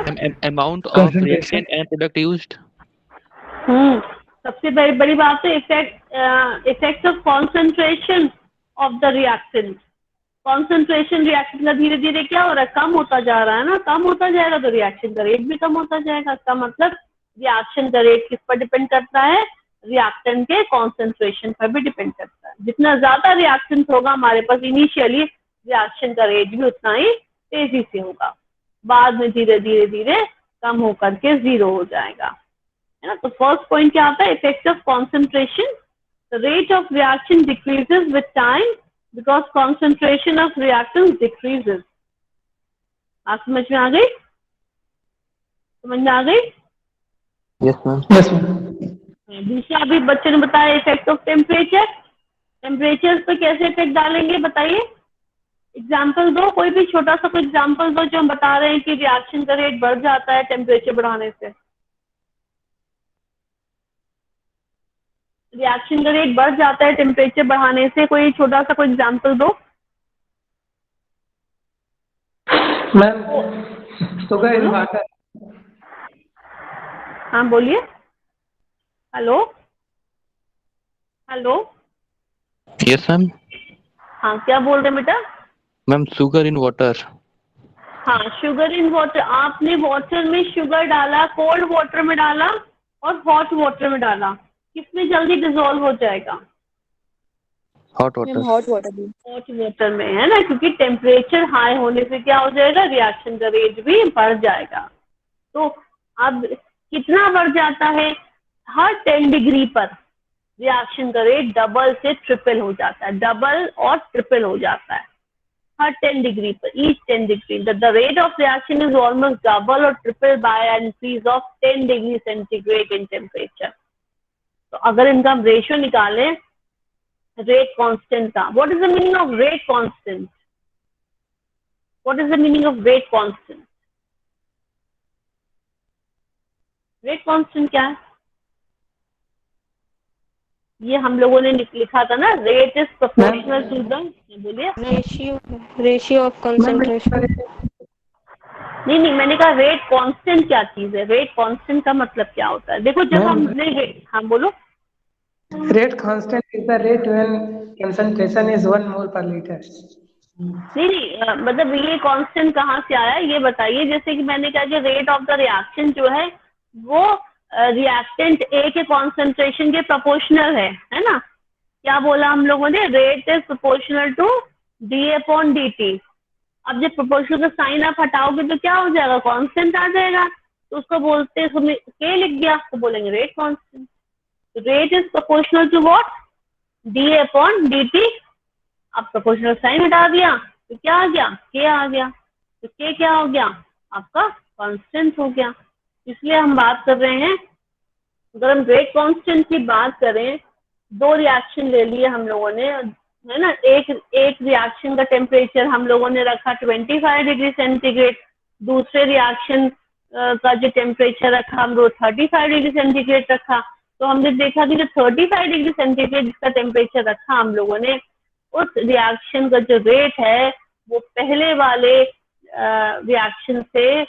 amount of reactant and product used. सबसे बड़ी बात है effect of concentration of the reactant. Concentration reaction का धीरे धीरे क्या हो रहा है, कम होता जा रहा है ना, कम होता जाएगा तो रिएक्शन का रेट भी कम होता जाएगा। इसका मतलब रिएक्शन का रेट किस पर डिपेंड करता है? रिएक्टेंट के कॉन्सेंट्रेशन पर भी डिपेंड करता है। जितना ज्यादा रिएक्शन होगा हमारे पास इनिशियली, रिएक्शन का रेट भी उतना ही तेजी से होगा, बाद में धीरे धीरे कम होकर के 0 हो जाएगा, है ना। तो फर्स्ट पॉइंट क्या आता है? Effect of concentration. The rate of reaction decreases with time because concentration of reactants decreases. आप समझ में आ गई? समझ में आ गई? Yes ma'am. दूसरा अभी बच्चे ने बताया इफेक्ट ऑफ टेम्परेचर। टेम्परेचर पे कैसे इफेक्ट डालेंगे बताइए? एग्जाम्पल दो, कोई भी छोटा सा कोई एग्जाम्पल दो जो हम बता रहे हैं कि रिएक्शन का रेट बढ़ जाता है टेम्परेचर बढ़ाने से। रिएक्शन का रेट बढ़ जाता है टेम्परेचर बढ़ाने से, कोई छोटा सा कोई एग्जांपल दो। Ma'am sugar in water. हाँ बोलिए। Hello hello. Yes ma'am. हाँ क्या बोल रहे बेटा? Ma'am sugar in water. हाँ शुगर इन वाटर। आपने वाटर में शुगर डाला, कोल्ड वाटर में डाला और हॉट वाटर में डाला, किसमें जल्दी डिसॉल्व हो जाएगा? Hot water. हॉट वाटर भी। हॉट वाटर में, है ना, क्योंकि टेम्परेचर हाई होने से क्या हो जाएगा? रिएक्शन का रेट भी बढ़ जाएगा। तो अब कितना बढ़ जाता है? हर 10 डिग्री पर रिएक्शन का रेट डबल से ट्रिपल हो जाता है, डबल और ट्रिपल हो जाता है हर 10 डिग्री पर। Each 10 degree the rate of reaction is almost double और triple by an increase of 10 degree centigrade in temperature. तो अगर इनका हम रेशियो निकालें रेट कांस्टेंट का, what is the meaning of rate constant? What is the meaning of rate constant? Rate constant क्या है? ये हम लोगों ने लिखा था ना, rate is proportional to the, बोलिए। Ratio of concentration. नहीं, मैंने कहा रेट कांस्टेंट क्या चीज है? रेट कांस्टेंट का मतलब क्या होता है? देखो जब हमने रेट, हाँ बोलो। Rate constant is the rate when concentration is 1 मोल पर लीटर। नहीं, मतलब ये कांस्टेंट कहाँ से आया ये बताइए। जैसे कि मैंने कहा कि रेट ऑफ द रिएक्शन जो है वो रिएक्टेंट ए के कॉन्सेंट्रेशन के प्रोपोर्शनल है ना। क्या बोला हम लोगों ने? Rate is proportional to d/dt। अब जब प्रोपोर्शनल का साइन आप हटाओगे तो क्या हो जाएगा? कांस्टेंट आ जाएगा। तो उसको बोलते हैं, के लिख दिया तो बोलेंगे rate constant. Rate is proportional to what? d/dt। अब प्रोपोर्शनल साइन हटा दिया तो क्या आ गया? के आ गया। तो के क्या हो गया? आपका कांस्टेंट हो गया। इसलिए हम बात कर रहे हैं, अगर हम रेट कांस्टेंट की बात करें, दो रिएक्शन ले लिए हम लोगों ने, है ना। एक रिएक्शन का टेम्परेचर हम लोगों ने रखा 25 डिग्री सेंटीग्रेड, दूसरे रिएक्शन का जो टेम्परेचर रखा हम लोग 35 डिग्री सेंटीग्रेड रखा। तो हमने देखा कि जो 35 डिग्री सेंटीग्रेड जिसका टेम्परेचर रखा हम लोगों ने, उस रिएक्शन का जो रेट है वो पहले वाले रिएक्शन से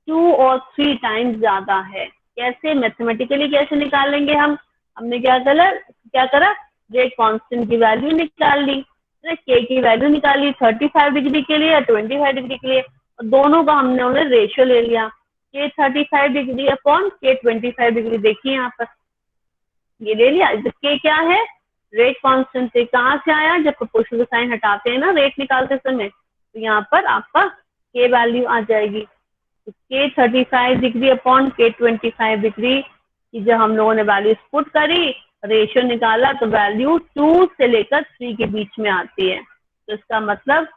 2 और 3 टाइम्स ज्यादा है। कैसे? मैथमेटिकली कैसे निकालेंगे हम? हमने क्या करा? रेट कांस्टेंट की वैल्यू निकाल ली, के की वैल्यू निकाली 35 डिग्री के लिए और 25 डिग्री के लिए, और दोनों का हमने रेशियो ले लिया, के 35 डिग्री अपॉन के 25 डिग्री। देखिए यहाँ पर ये ले लिया। के क्या है? रेट कांस्टेंट से कहाँ से आया? जब प्रोपोर्शनल साइन हटाते हैं ना रेट निकालते समय, तो यहाँ पर आपका के वैल्यू आ जाएगी। तो के 35 डिग्री अपॉन के 25 डिग्री की जब हम लोगों ने वैल्यू पुट करी, रेशियो निकाला, तो वैल्यू 2 से लेकर 3 के बीच में आती है। तो इसका मतलब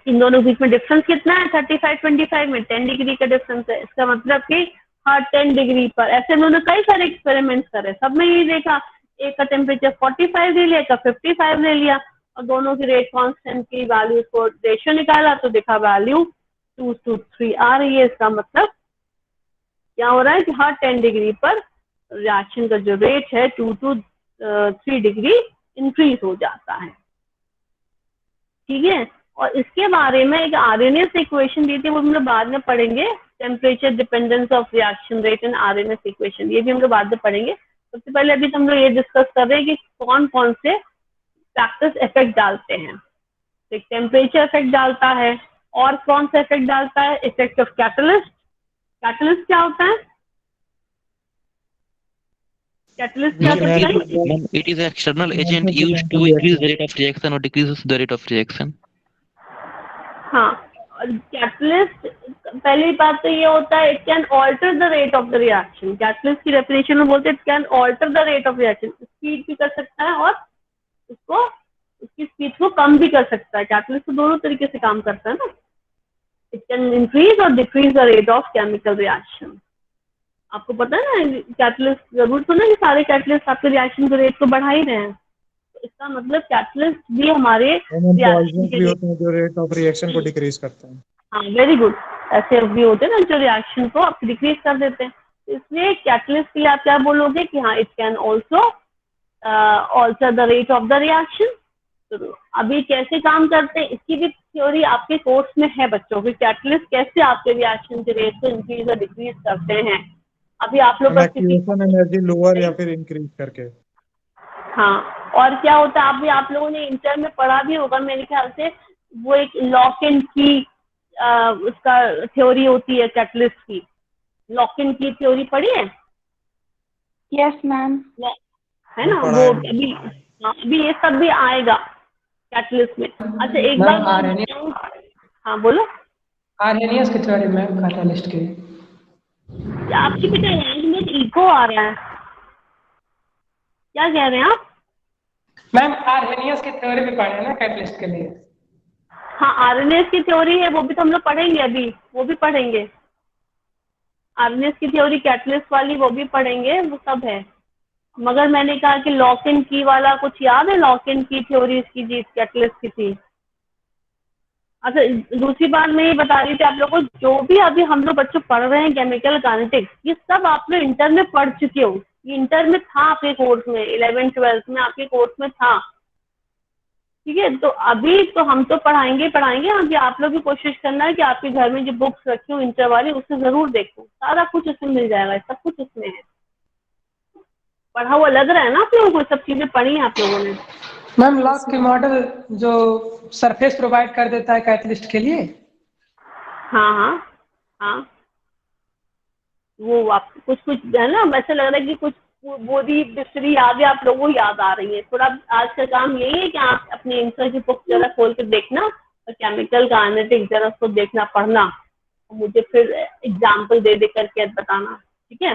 इन दोनों के बीच में डिफरेंस कितना है, 35-25 में 10 डिग्री का डिफरेंस है। इसका मतलब कि हर 10 डिग्री पर, ऐसे उन्होंने कई सारे एक्सपेरिमेंट्स करे, सब में यही देखा, एक का टेम्परेचर 45 ले लिया, एक का 55 ले लिया, और दोनों की रेट कांस्टेंट की वैल्यू को रेशियो निकाला तो देखा वैल्यू 2:3 आ रही है। इसका मतलब क्या हो रहा है कि हर 10 डिग्री पर रिएक्शन का जो रेट है 2 to 3 डिग्री इंक्रीज हो जाता है। ठीक है, और इसके बारे में एक आरएनएस इक्वेशन दी थी, वो हम लोग बाद में पढ़ेंगे, temperature dependence of reaction rate and RNS equation, ये भी हम लोग बाद में पढ़ेंगे। सबसे पहले अभी तो हम लोग ये डिस्कस कर रहे हैं कि कौन कौन से फैक्टर्स इफेक्ट डालते हैं। तो एक टेम्परेचर इफेक्ट डालता है, और कौन सा इफेक्ट डालता है, इफेक्ट ऑफ कैटलिस्ट। कैटलिस्ट क्या होता है, कैटलिस्ट क्या करता है? It is an external agent used to increase the rate of reaction or decreases the rate of reaction. हाँ, और कैटलिस्ट पहली बात तो ये होता है, it can alter the rate of the reaction. Catalyst की डेफिनेशन में बोलते हैं it can alter the rate of reaction, speed भी कर सकता है और उसको उसकी स्पीड को कम भी कर सकता है। कैटलिस्ट तो दोनों तरीके से काम करता है ना, इट कैन इंक्रीज और decrease the rate of chemical reaction. आपको पता है ना, कैटलिस्ट जरूर सुना कि सारे कैटलिस्ट आपके रिएक्शन के रेट को बढ़ा ही रहे हैं, तो इसका मतलब कैटलिस्ट भी हमारे पॉइजन भी होते हैं जो रेट ऑफ रिएक्शन को डिक्रीज करते हैं। हाँ, वेरी गुड, ऐसे भी होते हैं ना जो रिएक्शन को आप डिक्रीज कर देते हैं। इसलिए कैटलिस्ट के लिए आप क्या बोलोगे कि हाँ, it can also alter the rate of the reaction. तो अभी कैसे काम करते हैं इसकी भी थ्योरी आपके कोर्स में है बच्चों की, कैटलिस्ट कैसे आपके रिएक्शन के रेट को इंक्रीज और डिक्रीज करते हैं। अभी आप लोग एनर्जी लोअर या फिर इंक्रीज करके। हाँ, और क्या होता है आप लोगों ने इंटर में पढ़ा भी होगा मेरे ख्याल से, वो एक लॉक एंड की उसका थ्योरी होती है कैटलिस्ट की, लॉक एंड की थ्योरी पढ़ी है? यस मैम, है ना, वो अभी ये सब भी आएगा कैटलिस्ट में। अच्छा एक बार, हाँ बोलो। आर्हेनियस की थ्योरी में कैटलिस्ट की, आपकी बेटा आवाज में इको आ रहा है, क्या कह रहे हैं आप? मैम आर्हेनियस की थ्योरी भी पढ़े ना कैटलिस्ट के लिए। हाँ, आरएनएस की थ्योरी है, वो भी तो हम लोग पढ़ेंगे अभी, वो भी पढ़ेंगे। आरएनएस की थ्योरी कैटलिस्ट वाली वो भी पढ़ेंगे, वो सब है। मगर मैंने कहा कि लॉक एंड की वाला कुछ याद है, लॉक एंड की थ्योरी इसकी जी कैटलिस्ट की थी। अच्छा, दूसरी बात मैं ये बता रही थी आप लोगों को, जो भी अभी हम लोग बच्चों पढ़ रहे हैं केमिकल काइनेटिक्स, ये सब आप लोग इंटर में पढ़ चुके हो, ये इंटर में था आपके कोर्स में, 11th-12th में आपके कोर्स में था। ठीक है, तो अभी तो हम तो पढ़ाएंगे अभी आप लोग भी कोशिश करना है कि आपके घर में जो बुक्स रखी हो इंटर वाली, उससे जरूर देखो, सारा कुछ उसमें मिल जाएगा, सब कुछ उसमें है, पढ़ा हुआ लग रहा है ना आप लोगों को, सब चीजें पढ़ी हैं आप लोगों ने। मैम लॉक की मॉडल जो सरफेस प्रोवाइड कर देता है कैटलिस्ट के लिए। हाँ हाँ हाँ, वो आप कुछ है ना, वैसे लग रहा है कि कुछ बोधी बिस्तरी यादें आप लोगों को याद आ रही है। थोड़ा आज का काम यही है कि आप अपने इंटर की बुक जरा खोल के देखना और केमिकल काइनेटिक्स जरा उसको देखना पढ़ना, मुझे फिर एग्जाम्पल दे दे करके बताना। ठीक है,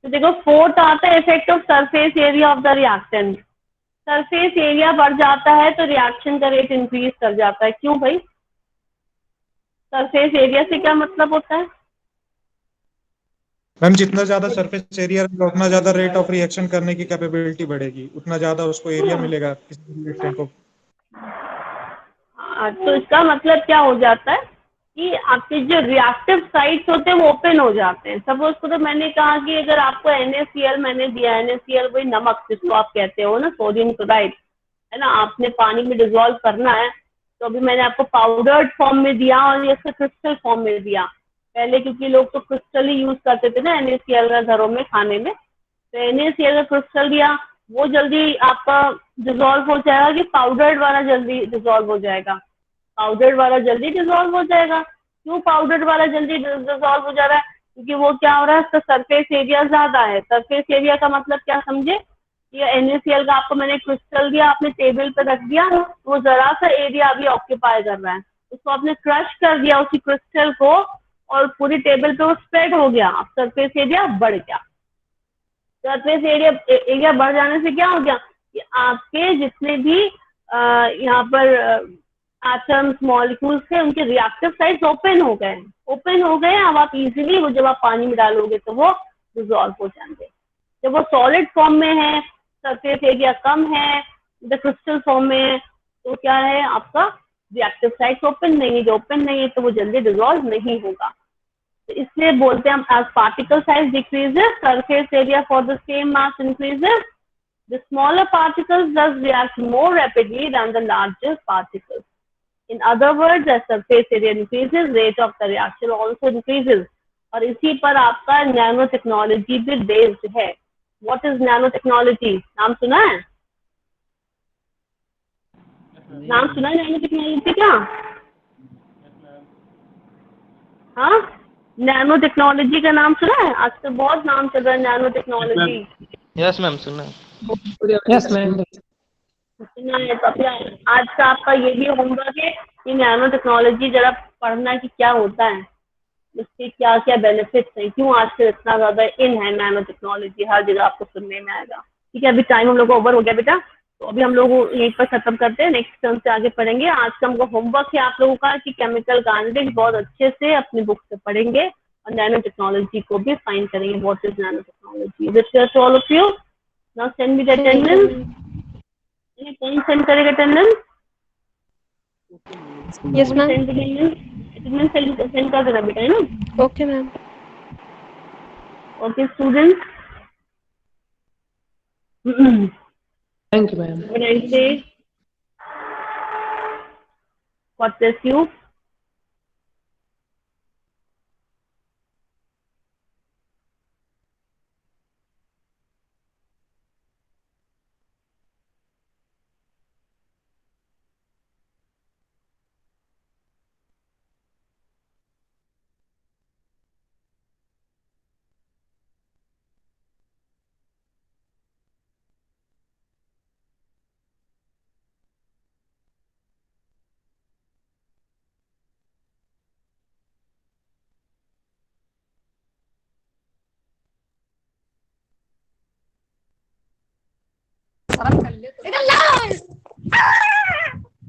तो देखो फोर्थ आता है effect of surface area of the reactant. Surface area बढ़ जाता है तो रिएक्शन का रेट इंक्रीज कर जाता है। क्यों भाई? सरफेस एरिया से क्या मतलब होता है? मैम जितना ज्यादा सरफेस एरिया रहेगा उतना ज्यादा रेट ऑफ रिएक्शन करने की कैपेबिलिटी बढ़ेगी, उतना ज्यादा उसको एरिया मिलेगा किसी रिएक्टेंट को। तो इसका मतलब क्या हो जाता है कि आपके जो रिएक्टिव साइट्स होते हैं वो ओपन हो जाते हैं। सपोज को तो मैंने कहा कि अगर आपको NaCl मैंने दिया, NaCl वही नमक जिसको आप कहते हो ना, सोडियम क्लोराइड, है ना, आपने पानी में डिजोल्व करना है, तो अभी मैंने आपको पाउडर्ड फॉर्म में दिया और ये क्रिस्टल फॉर्म में दिया। पहले क्योंकि लोग तो क्रिस्टल ही यूज करते थे ना NaCl का घरों में खाने में, तो NaCl का क्रिस्टल दिया, वो जल्दी आपका डिजोल्व हो जाएगा कि पाउडर्ड वाला जल्दी डिजोल्व हो जाएगा? पाउडर्ड वाला जल्दी डिजोल्व हो जाएगा। क्यों पाउडर्ड वाला जल्दी डिजोल्व हो जा रहा है? क्योंकि वो क्या हो रहा है, उसका सरफेस एरिया ज्यादा है। सरफेस एरिया का मतलब क्या समझे, ये NaCl का आपको मैंने क्रिस्टल दिया, आपने टेबल पे रख दिया, वो जरा सा एरिया अभी ऑक्यूपाई कर रहा है, उसको आपने क्रश कर दिया उसी क्रिस्टल को और पूरी टेबल पे वो स्प्रेड हो गया, अब सरफेस एरिया बढ़ गया। सरफेस एरिया बढ़ जाने से क्या हो गया कि आपके जितने भी यहाँ पर एटम्स मॉलिक्यूल्स थे, उनके रिएक्टिव साइट्स ओपन हो गए। अब आप इजीली वो जब आप पानी में डालोगे तो वो डिसॉल्व हो जाएंगे। जब वो सॉलिड फॉर्म में है, सरफेस एरिया कम है, द क्रिस्टल फॉर्म में है, तो क्या है आपका रिएक्टिव साइट्स ओपन नहीं है। जो ओपन नहीं है तो वो जल्दी डिसॉल्व नहीं होगा। तो इसलिए बोलते हैं हम as particle size decreases, surface area for the same mass increases, the smaller particles thus react more rapidly than the larger particles. In other words, as surface area increases, rate of the reaction also increases. और इसी पर आपका nano technology भी based है। What is nano technology? नाम सुना है? नाम सुना है नैनो टेक्नोलॉजी का? हाँ, नैनो टेक्नोलॉजी का नाम सुना है? आजकल बहुत नाम चल रहा है नैनो टेक्नोलॉजी। यस मैम सुना है। Yes ma'am. सुना है तो अभी आज का आपका ये भी होमवर्क है कि नैनो टेक्नोलॉजी जरा पढ़ना कि क्या होता है, इसके क्या क्या बेनिफिट्स हैं, क्यों आजकल इतना ज्यादा इन है नैनो टेक्नोलॉजी, हर जगह आपको सुनने में आएगा। ठीक है, अभी टाइम हम लोग का ओवर हो गया बेटा, तो अभी हम लोग यहीं पर खत्म करते हैं, नेक्स्ट टर्म से आगे पढ़ेंगे। आज का हमको होमवर्क है आप लोगों का कि केमिकल काइनेटिक्स बहुत अच्छे से अपनी बुक से पढ़ेंगे और नैनो टेक्नोलॉजी को भी फाइंड करेंगे, what is nano technology. With two all of you, now send me the attendance. कौन सेंड करेगा attendance? Yes ma'am. Attendance send कर देना बेटा, है ना? Okay ma'am. Okay students, thank you ma'am. when I say God bless you.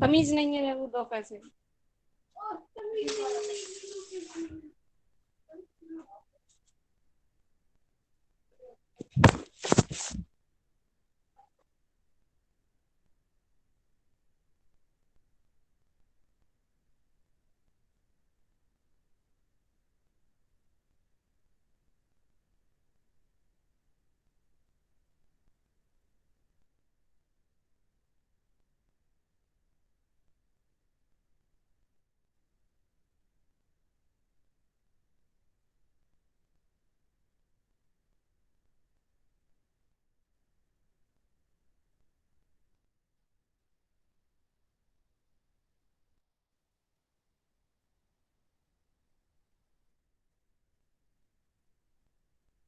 तमीज नहीं है वो दो पैसे।